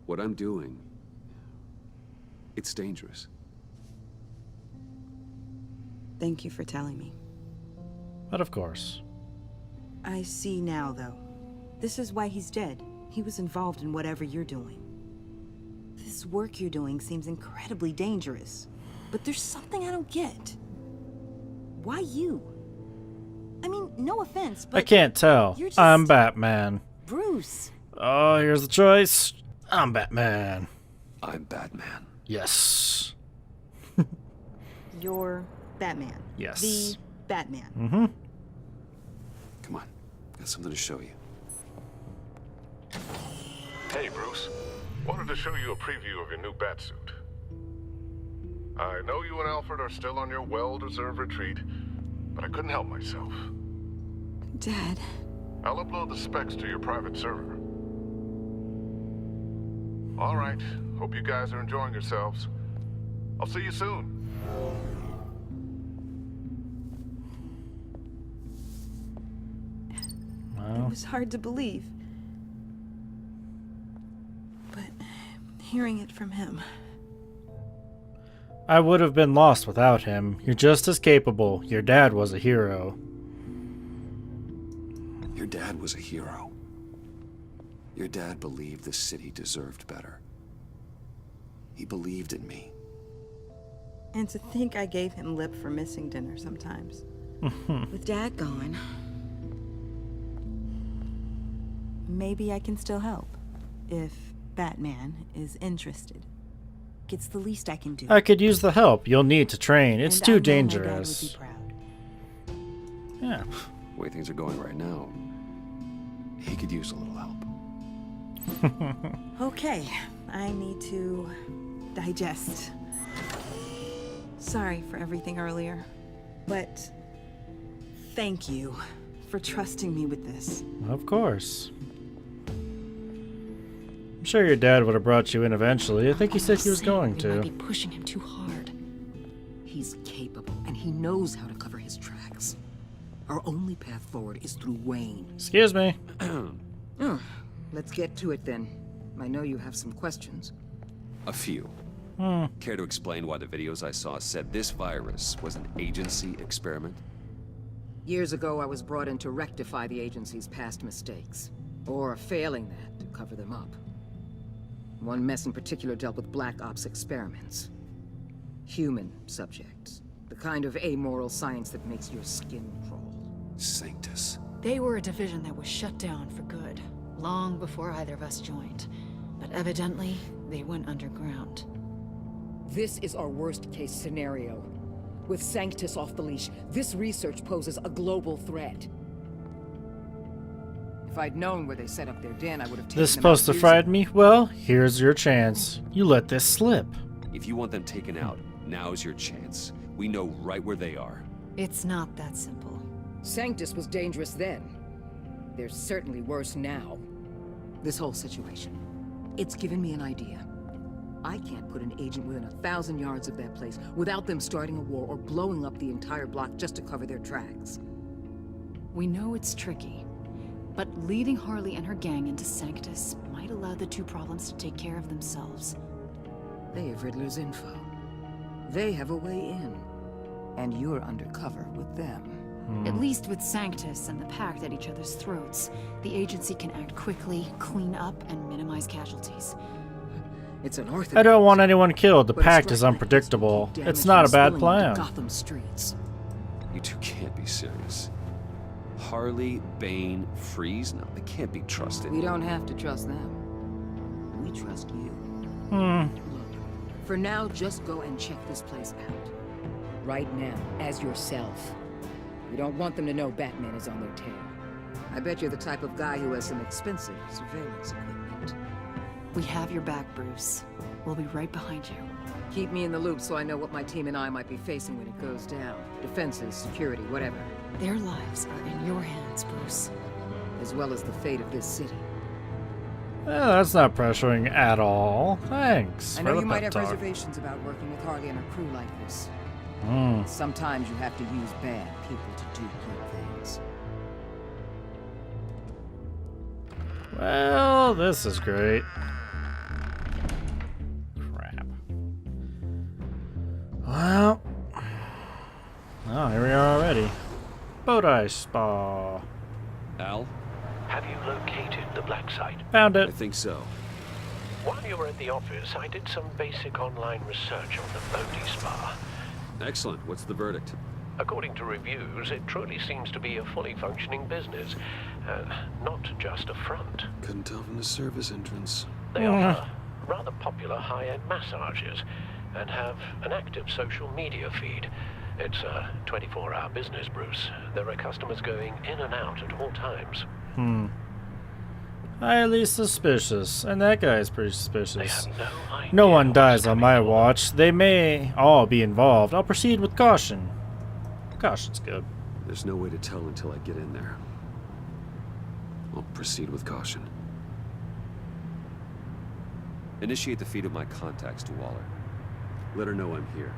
What I'm doing, it's dangerous. Thank you for telling me. But of course. I see now, though. This is why he's dead. He was involved in whatever you're doing. This work you're doing seems incredibly dangerous. But there's something I don't get. Why you? I mean, no offense, but... I can't tell. You're just... I'm Batman. Bruce. Oh, here's the choice. I'm Batman. I'm Batman. Yes. You're Batman. Yes. The Batman. Mm-hmm. Come on. Got something to show you. Hey, Bruce. Wanted to show you a preview of your new batsuit. I know you and Alfred are still on your well-deserved retreat, but I couldn't help myself. Dad. I'll upload the specs to your private server. All right. Hope you guys are enjoying yourselves. I'll see you soon. It was hard to believe. But hearing it from him... I would have been lost without him. You're just as capable. Your dad was a hero. Your dad was a hero. Your dad believed the city deserved better. He believed in me. And to think I gave him lip for missing dinner sometimes. With Dad gone, maybe I can still help. If Batman is interested. It's the least I can do. I could use the help. You'll need to train. It's And too I know my dangerous. dad would be proud. Yeah. The way things are going right now, he could use a little help. Okay, I need to digest. Sorry for everything earlier, but thank you for trusting me with this. Of course. I'm sure your dad would have brought you in eventually. I think he said he was going They might be to. pushing him too hard. He's capable, and he knows how to cover his tracks. Our only path forward is through Wayne. Excuse me. Let's get to it then. I know you have some questions. A few. Care to explain why the videos I saw said this virus was an agency experiment? Years ago, I was brought in to rectify the agency's past mistakes. Or, failing that, to cover them up. One mess in particular dealt with Black Ops experiments. Human subjects. The kind of amoral science that makes your skin crawl. Sanctus. They were a division that was shut down for good, long before either of us joined. But evidently, they went underground. This is our worst-case scenario. With Sanctus off the leash, this research poses a global threat. If I'd known where they set up their den, I would have taken This them supposed out to years frighten ago. me? Well, here's your chance. You let this slip. If you want them taken out, now's your chance. We know right where they are. It's not that simple. Sanctus was dangerous then. They're certainly worse now. This whole situation, it's given me an idea. I can't put an agent within 1,000 yards of that place without them starting a war or blowing up the entire block just to cover their tracks. We know it's tricky, but leading Harley and her gang into Sanctus might allow the two problems to take care of themselves. They have Riddler's info. They have a way in. And you're undercover with them. At least with Sanctus and the Pact at each other's throats, the agency can act quickly, clean up, and minimize casualties. It's an orthodox. I don't want anyone killed. The Pact is unpredictable. It's not a bad plan. Gotham streets. You two can't be serious. Harley, Bane, Freeze? No, they can't be trusted. We don't have to trust them. We trust you. Hmm. Look, for now, just go and check this place out. Right now, as yourself. We don't want them to know Batman is on their tail. I bet you're the type of guy who has some expensive surveillance equipment. We have your back, Bruce. We'll be right behind you. Keep me in the loop so I know what my team and I might be facing when it goes down. Defenses, security, whatever. Their lives are in your hands, Bruce. As well as the fate of this city. That's not pressuring at all. Thanks. I know you might have reservations about working with Harley and her crew like this. Sometimes you have to use bad people to do good things. Well, this is great. Crap. Well. Oh, here we are already. Boat Ice Spa. Al? Have you located the black site? Found it. I think so. While you were at the office, I did some basic online research on the Bodhi Spa. Excellent. What's the verdict? According to reviews, it truly seems to be a fully functioning business, not just a front. Couldn't tell from the service entrance. They offer rather popular high-end massages and have an active social media feed. It's a 24-hour business, Bruce. There are customers going in and out at all times. Highly suspicious. And that guy is pretty suspicious. No No one dies on my watch. They may all be involved. I'll proceed with caution. Caution's good. There's no way to tell until I get in there. I'll proceed with caution. Initiate the feed of my contacts to Waller. Let her know I'm here.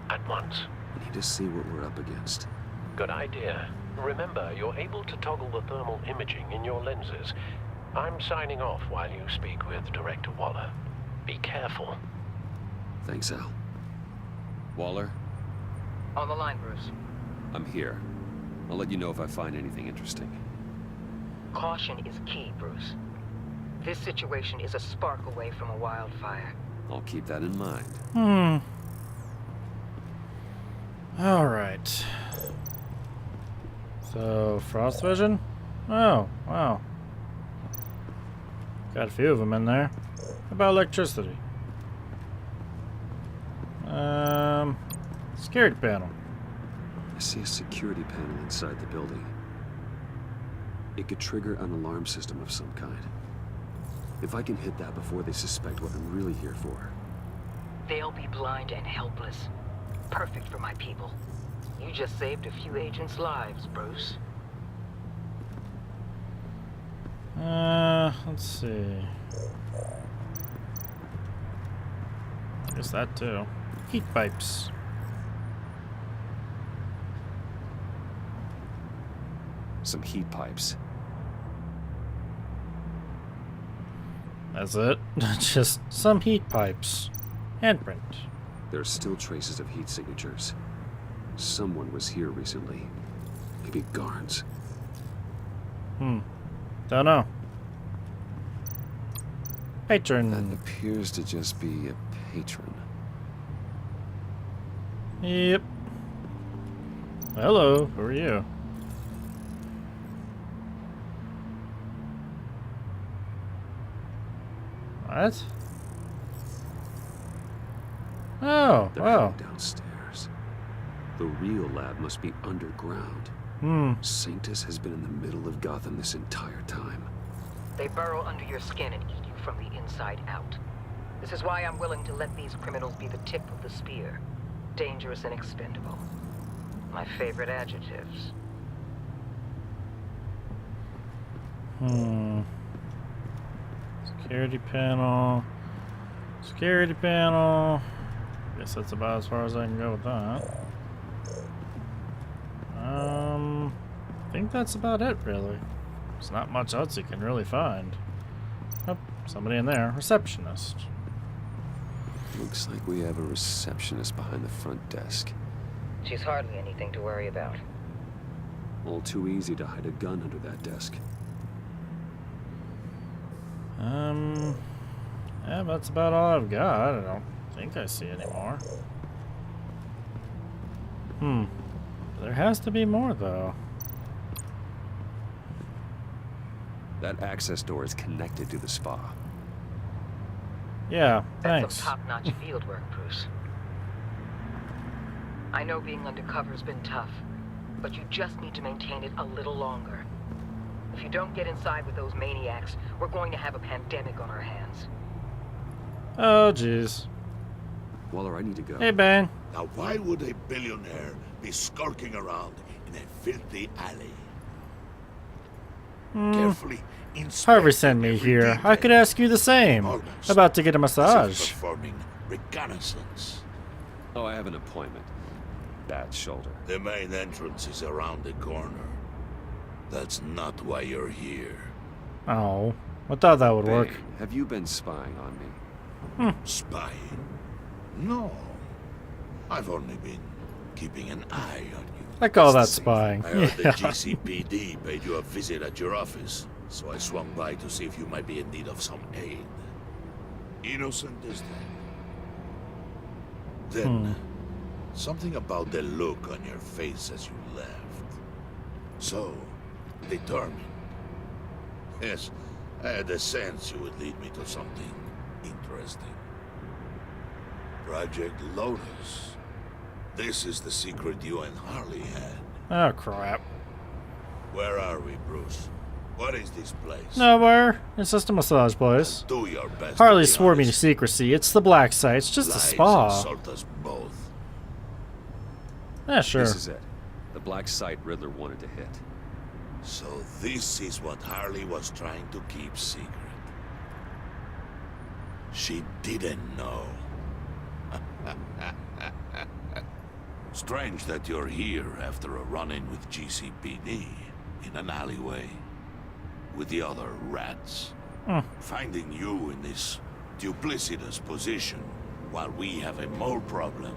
At once. I need to see what we're up against. Good idea. Remember, you're able to toggle the thermal imaging in your lenses. I'm signing off while you speak with Director Waller. Be careful. Thanks, Al. Waller? On the line, Bruce. I'm here. I'll let you know if I find anything interesting. Caution is key, Bruce. This situation is a spark away from a wildfire. I'll keep that in mind. Alright. So, Frost Vision? Oh, wow. Got a few of them in there. How about electricity? Security panel. I see a security panel inside the building. It could trigger an alarm system of some kind. If I can hit that before they suspect what I'm really here for. They'll be blind and helpless. Perfect for my people. You just saved a few agents' lives, Bruce. Let's see. I guess that too. Heat pipes. Some heat pipes. That's it. Just some heat pipes. Handprint. There are still traces of heat signatures. Someone was here recently. Maybe guards. Don't know. Patron. That appears to just be a patron. Yep. Hello, who are you? What? Oh, They're wow. downstairs. The real lab must be underground. Sanctus has been in the middle of Gotham this entire time. They burrow under your skin and eat you from the inside out. This is why I'm willing to let these criminals be the tip of the spear. dangerous, and expendable. My favorite adjectives. Security panel. Security panel. Guess that's about as far as I can go with that. I think that's about it, really. There's not much else you can really find. Oh, somebody in there. Receptionist. Looks like we have a receptionist behind the front desk. She's hardly anything to worry about. All too easy to hide a gun under that desk. Yeah, that's about all I've got. I don't think I see any more. There has to be more, though. That access door is connected to the spa. Yeah, That's thanks. some top-notch field work, Bruce. I know being undercover's been tough, but you just need to maintain it a little longer. If you don't get inside with those maniacs, we're going to have a pandemic on our hands. Oh, jeez. Waller, I need to go. Hey, Ben. Now, why would a billionaire be skulking around in a filthy alley? Carefully inspect Harvey sent me here. I could ask you the same. About to get a massage. performing reconnaissance. Oh, I have an appointment. Bad shoulder. The main entrance is around the corner. That's not why you're here. Oh, I thought that would work. Bane, have you been spying on me? Spying? No. I've only been keeping an eye on you. I call that spying. I heard the Yeah. GCPD paid you a visit at your office, so I swung by to see if you might be in need of some aid. Innocent as that. Then, something about the look on your face as you left. So, determined. Yes, I had a sense you would lead me to something interesting. Project Lotus. This is the secret you and Harley had. Oh, crap. Where are we, Bruce? What is this place? Nowhere. It's just a massage place. Do your best. Harley swore me to secrecy. It's the black site. It's just a Lies spa. insult us both. Yeah, sure. This is it. The black site Riddler wanted to hit. So this is what Harley was trying to keep secret. She didn't know. Strange that you're here after a run-in with GCPD in an alleyway with the other rats. Finding you in this duplicitous position while we have a mole problem.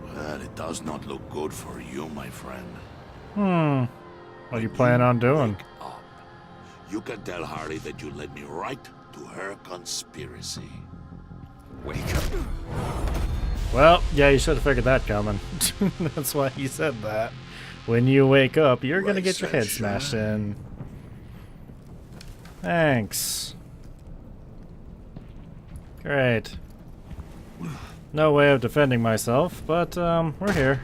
Well, it does not look good for you, my friend. What do you plan on doing? You can tell Harley that you led me right to her conspiracy. Wake up. Well, yeah, you should have figured that coming. That's why he said that. When you wake up, you're gonna get your head smashed in. Thanks. Great. No way of defending myself, but, we're here.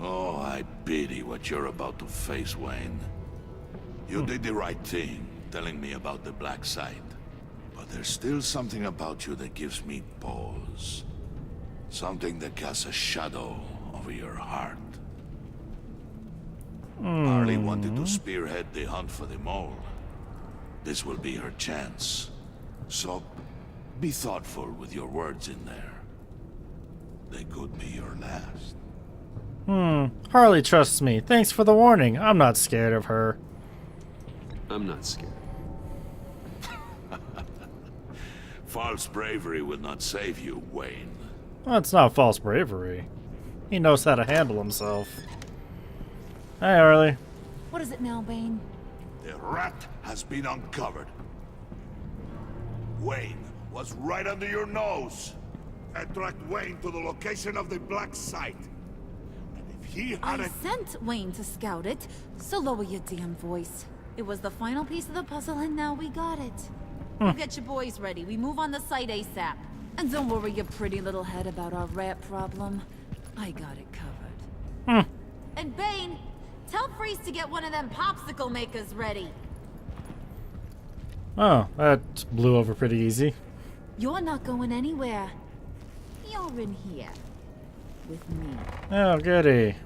Oh, I pity what you're about to face, Wayne. You did the right thing, telling me about the black site. But there's still something about you that gives me pause. Something that casts a shadow over your heart. Harley wanted to spearhead the hunt for the mole. This will be her chance. So, be thoughtful with your words in there. They could be your last. Harley trusts me. Thanks for the warning. I'm not scared of her. I'm not scared. False bravery will not save you, Wayne. Well, it's not false bravery. He knows how to handle himself. Hey, Harley. What is it now, Bane? The rat has been uncovered. Wayne was right under your nose. I tracked Wayne to the location of the black site. And if he had I sent Wayne to scout it, so lower your damn voice. It was the final piece of the puzzle, and now we got it. You get your boys ready. We move on the site ASAP. And don't worry your pretty little head about our rat problem. I got it covered. And Bane, tell Freeze to get one of them popsicle makers ready. Oh, that blew over pretty easy. You're not going anywhere. You're in here. With me. Oh, goody.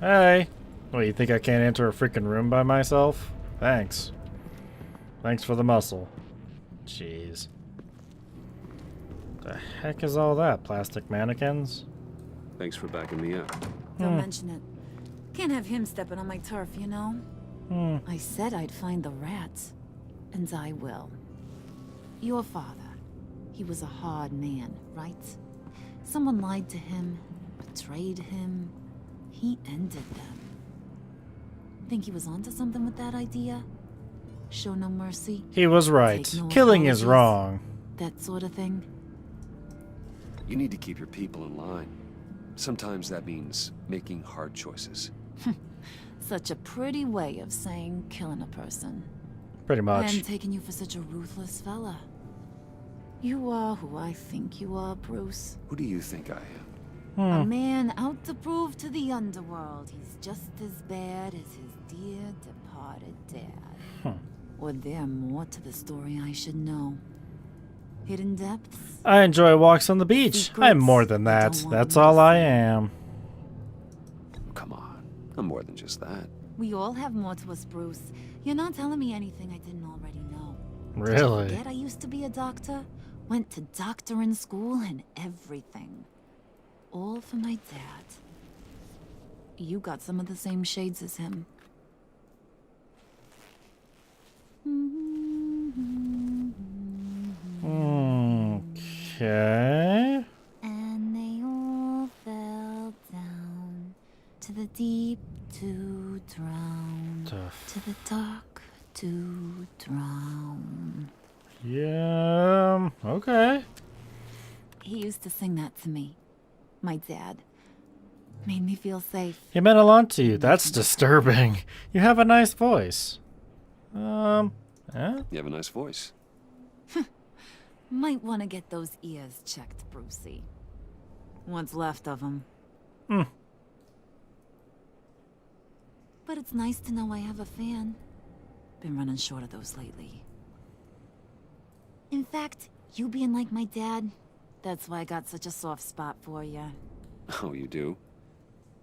Hey. What, you think I can't enter a freaking room by myself? Thanks. Thanks for the muscle. Jeez. The heck is all that? Plastic mannequins? Thanks for backing me up. Don't mention it. Can't have him stepping on my turf, you know? I said I'd find the rats. And I will. Your father. He was a hard man, right? Someone lied to him, betrayed him. He ended them. Think he was onto something with that idea? Show no mercy? He was right. Take no Killing is apologies, wrong. That sort of thing? You need to keep your people in line. Sometimes that means making hard choices. Such a pretty way of saying killing a person. Pretty much. And taking you for such a ruthless fella. You are who I think you are, Bruce. Who do you think I am? A man out to prove to the underworld he's just as bad as his dear departed dad. Or there more to the story I should know. Hidden depths? I enjoy walks on the beach. Secrets I'm more than that. That's all I am. Come on. I'm more than just that. We all have more to us, Bruce. You're not telling me anything I didn't already know. Really? Did you forget I used to be a doctor? Went to doctoring school and everything. All for my dad. You got some of the same shades as him. Okay. And they all fell down to the deep to drown, to the dark to drown. Yeah, okay. He used to sing that to me. My dad. Made me feel safe. He meant a lot to you. That's disturbing. You have a nice voice. Yeah? You have a nice voice. Might want to get those ears checked, Brucey. What's left of them. But it's nice to know I have a fan. Been running short of those lately. In fact, you being like my dad, that's why I got such a soft spot for you. Oh, you do?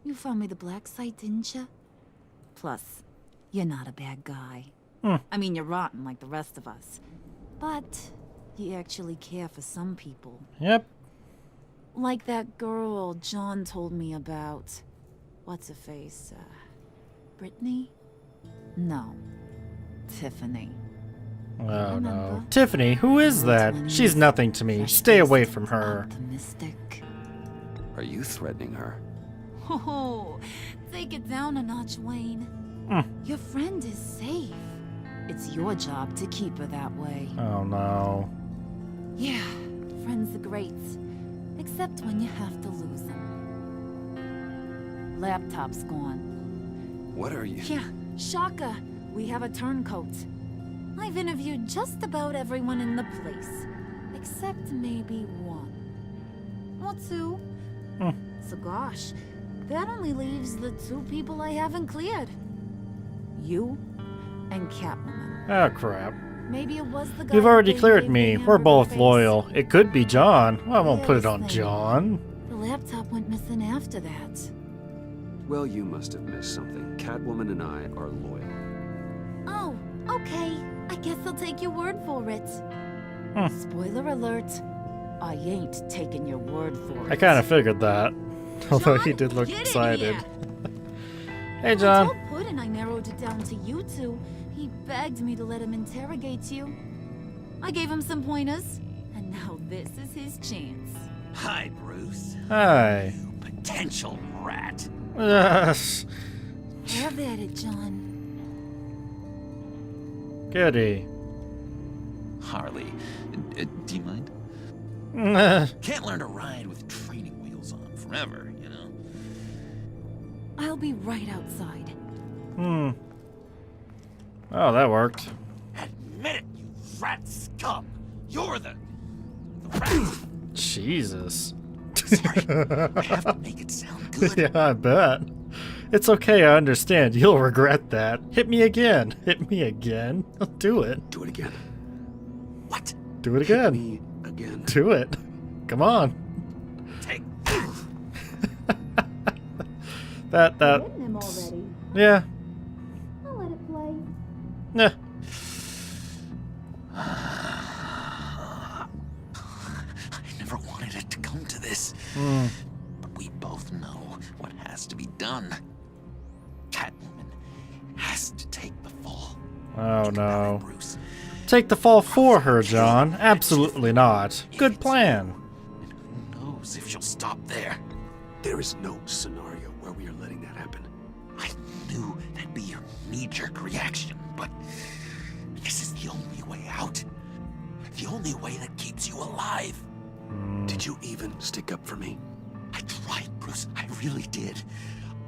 You found me the black site, didn't you? Plus, you're not a bad guy. I mean, you're rotten like the rest of us. But you actually care for some people. Yep. Like that girl John told me about. What's her face? Brittany? No. Tiffany. Oh no. Tiffany, who is that? She's nothing to me. Stay away from her. Optimistic. Are you threatening her? Oh, take it down a notch, Wayne. Your friend is safe. It's your job to keep her that way. Oh no. Yeah, friends are great. Except when you have to lose them. Laptop's gone. What are you? Yeah, shocker. We have a turncoat. I've interviewed just about everyone in the place. Except maybe one. Or two. So gosh, that only leaves the two people I haven't cleared. You and Catwoman. Oh crap. Maybe it was the guy. You've already who cleared gave me. the We're hammer both face. loyal. It could be John. Well, I won't put it Yes, on then. John. The laptop went missing after that. Well, you must have missed something. Catwoman and I are loyal. Oh, okay. I guess I'll take your word for it. Spoiler alert. I ain't taking your word for it. I kind of figured that. Although he did look excited. Hey, I John. told Puddin' I narrowed it down to you two. He begged me to let him interrogate you. I gave him some pointers, and now this is his chance. Hi, Bruce. Hi. Potential rat. Yes. Have at it, John. Goody. Harley, do you mind? Can't learn to ride with training wheels on forever, you know? I'll be right outside. Oh, that worked. Admit it, you rat scum. You're the rat. Jesus. Sorry, I have to make it sound good. Yeah, I bet. It's okay, I understand. You'll regret that. Hit me again. Hit me again. Do it. Do it again. What? Do it again. Hit me again. Do it. Come on. Take that. Written him already. Yeah. I'll let it play. Nah. I never wanted it to come to this. But we both know what has to be done. Catwoman has to take the fall. Oh no. Take the fall for her, John. Absolutely not. Good plan. And who knows if she'll stop there. There is no scenario where we are letting that happen. I knew that'd be your knee-jerk reaction, but this is the only way out. The only way that keeps you alive. Did you even stick up for me? I tried, Bruce. I really did.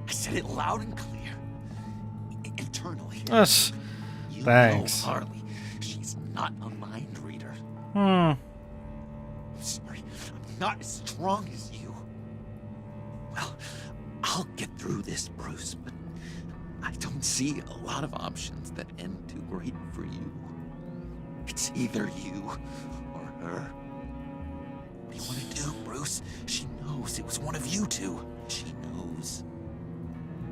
I said it loud and clear. Internally. Yes. You Thanks. know Harley. She's not a mind reader. Hmm. I'm sorry. I'm not as strong as you. Well, I'll get through this, Bruce, but I don't see a lot of options that end too great for you. It's either you or her. What do you want to do, Bruce? She knows it was one of you two. She knows.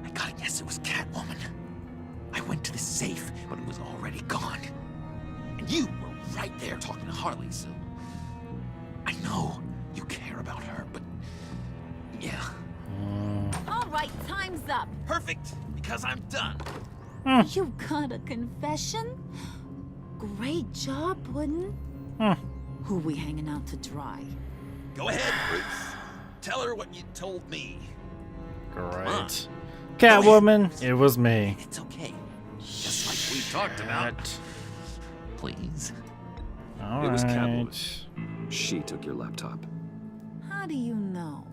I gotta guess it was Catwoman. I went to the safe, but it was already gone. And you were right there talking to Harley, so... I know you care about her, but... yeah. All right, time's up. Perfect, because I'm done. You got a confession? Great job, Puddin'. Who we hanging out to dry? Go ahead, Bruce. Tell her what you told me. Great. Catwoman, it was me. It's okay. Just like we talked about. Please. All It was right. Catwoman. She took your laptop. How do you know?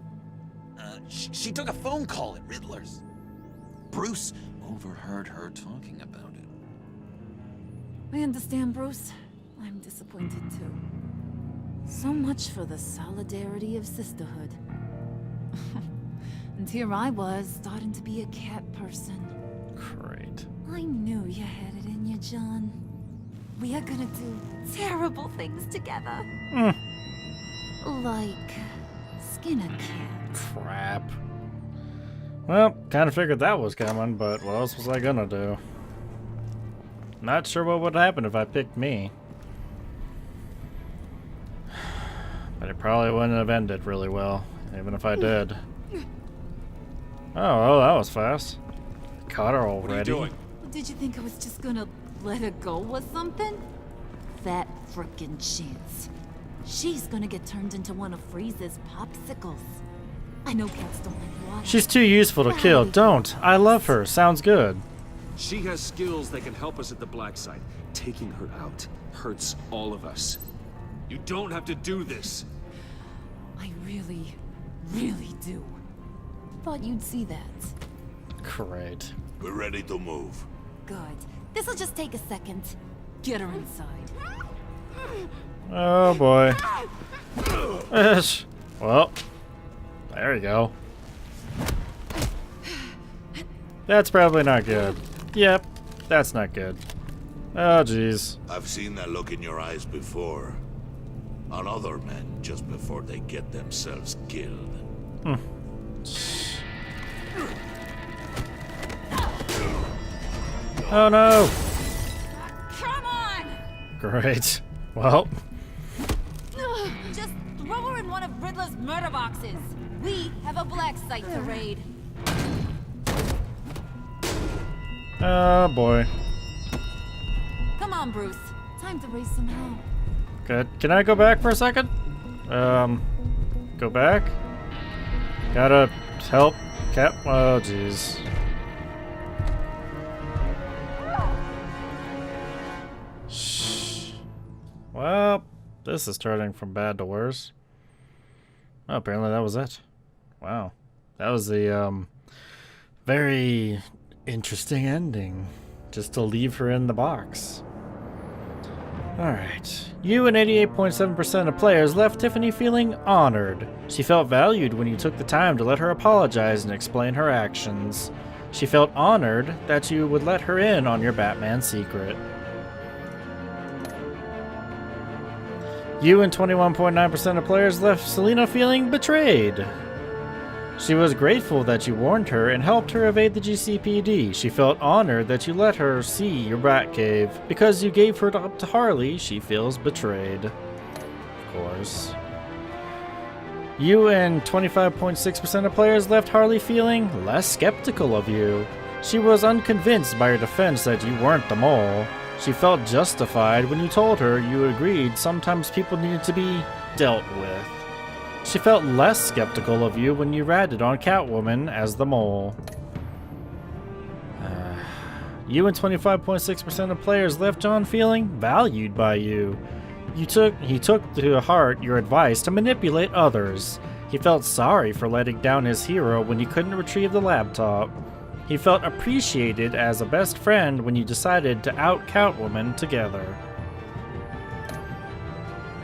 She took a phone call at Riddlers. Bruce overheard her talking about it. I understand, Bruce. I'm disappointed too. So much for the solidarity of sisterhood. And here I was, starting to be a cat person. Great. I knew you had it in you, John. We are gonna do terrible things together. Like skin a cat. Crap. Well, kind of figured that was coming, but what else was I gonna do? Not sure what would happen if I picked me. But it probably wouldn't have ended really well, even if I did. Oh, that was fast. Caught her already. What are you doing? Did you think I was just gonna let her go or something? That frickin' chance. She's gonna get turned into one of Freeze's popsicles. I know cats don't like water. She's too useful to kill. Don't. I love her. Sounds good. She has skills that can help us at the black site. Taking her out hurts all of us. You don't have to do this. I really, really do. Thought you'd see that. Great. We're ready to move. Good. This'll just take a second. Get her inside. Oh boy. Well, there you go. That's probably not good. Yep, that's not good. Oh jeez. I've seen that look in your eyes before. On other men, just before they get themselves killed. Oh no! Come on! Great. Well, Just throw her in one of Riddler's murder boxes. We have a black site to raid. oh boy. Come on, Bruce. Time to raise some hell. Good. Can I go back for a second? Go back? Gotta help Cap. Oh jeez. Well, this is turning from bad to worse. Oh, apparently that was it. Wow. That was a, very interesting ending. Just to leave her in the box. Alright. You and 88.7% of players left Tiffany feeling honored. She felt valued when you took the time to let her apologize and explain her actions. She felt honored that you would let her in on your Batman secret. You and 21.9% of players left Selena feeling betrayed. She was grateful that you warned her and helped her evade the GCPD. She felt honored that you let her see your Batcave. Because you gave her up to Harley, she feels betrayed. Of course. You and 25.6% of players left Harley feeling less skeptical of you. She was unconvinced by your defense that you weren't the mole. She felt justified when you told her you agreed sometimes people needed to be dealt with. She felt less skeptical of you when you ratted on Catwoman as the mole. You and 25.6% of players left John feeling valued by you. He took to heart your advice to manipulate others. He felt sorry for letting down his hero when he couldn't retrieve the laptop. He felt appreciated as a best friend when you decided to out Catwoman together.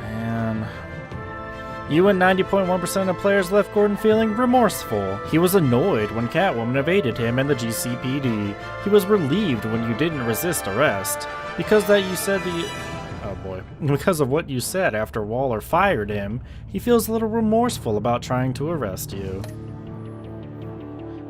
Man. You and 90.1% of players left Gordon feeling remorseful. He was annoyed when Catwoman evaded him and the GCPD. He was relieved when you didn't resist arrest. Because of what you said after Waller fired him, he feels a little remorseful about trying to arrest you.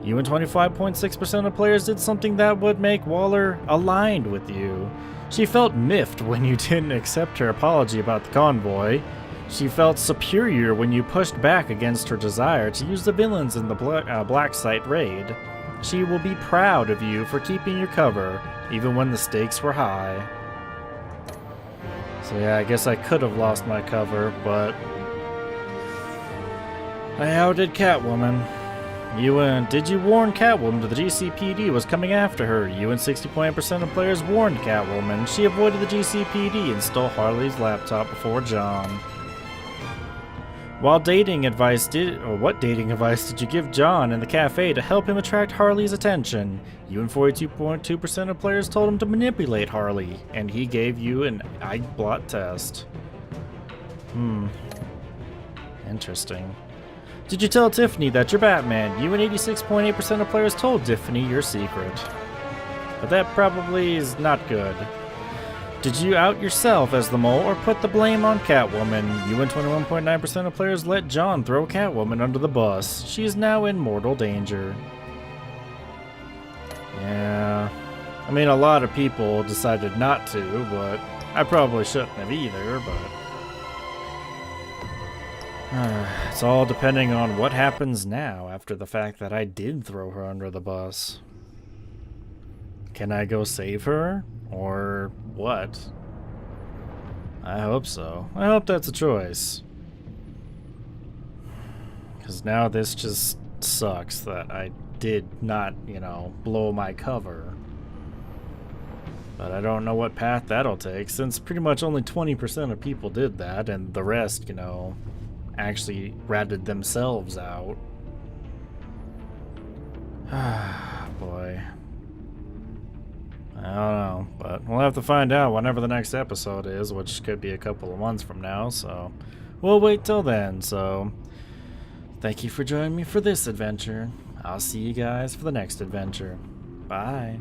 You and 25.6% of players did something that would make Waller aligned with you. She felt miffed when you didn't accept her apology about the convoy. She felt superior when you pushed back against her desire to use the villains in the Black Site raid. She will be proud of you for keeping your cover, even when the stakes were high. So yeah, I guess I could have lost my cover, but I outdid Catwoman. Did you warn Catwoman that the GCPD was coming after her? You and 60% of players warned Catwoman. She avoided the GCPD and stole Harley's laptop before John. What dating advice did you give John in the cafe to help him attract Harley's attention? You and 42.2% of players told him to manipulate Harley, and he gave you an Eichblot test. Interesting. Did you tell Tiffany that you're Batman? You and 86.8% of players told Tiffany your secret. But that probably is not good. Did you out yourself as the mole or put the blame on Catwoman? You and 21.9% of players let John throw Catwoman under the bus. She is now in mortal danger. Yeah. I mean, a lot of people decided not to, but I probably shouldn't have either, but it's all depending on what happens now after the fact that I did throw her under the bus. Can I go save her? Or what? I hope so. I hope that's a choice. Because now this just sucks that I did not, blow my cover. But I don't know what path that'll take, since pretty much only 20% of people did that, and the rest, actually ratted themselves out. Boy. I don't know, but we'll have to find out whenever the next episode is, which could be a couple of months from now, so we'll wait till then. So thank you for joining me for this adventure. I'll see you guys for the next adventure. Bye.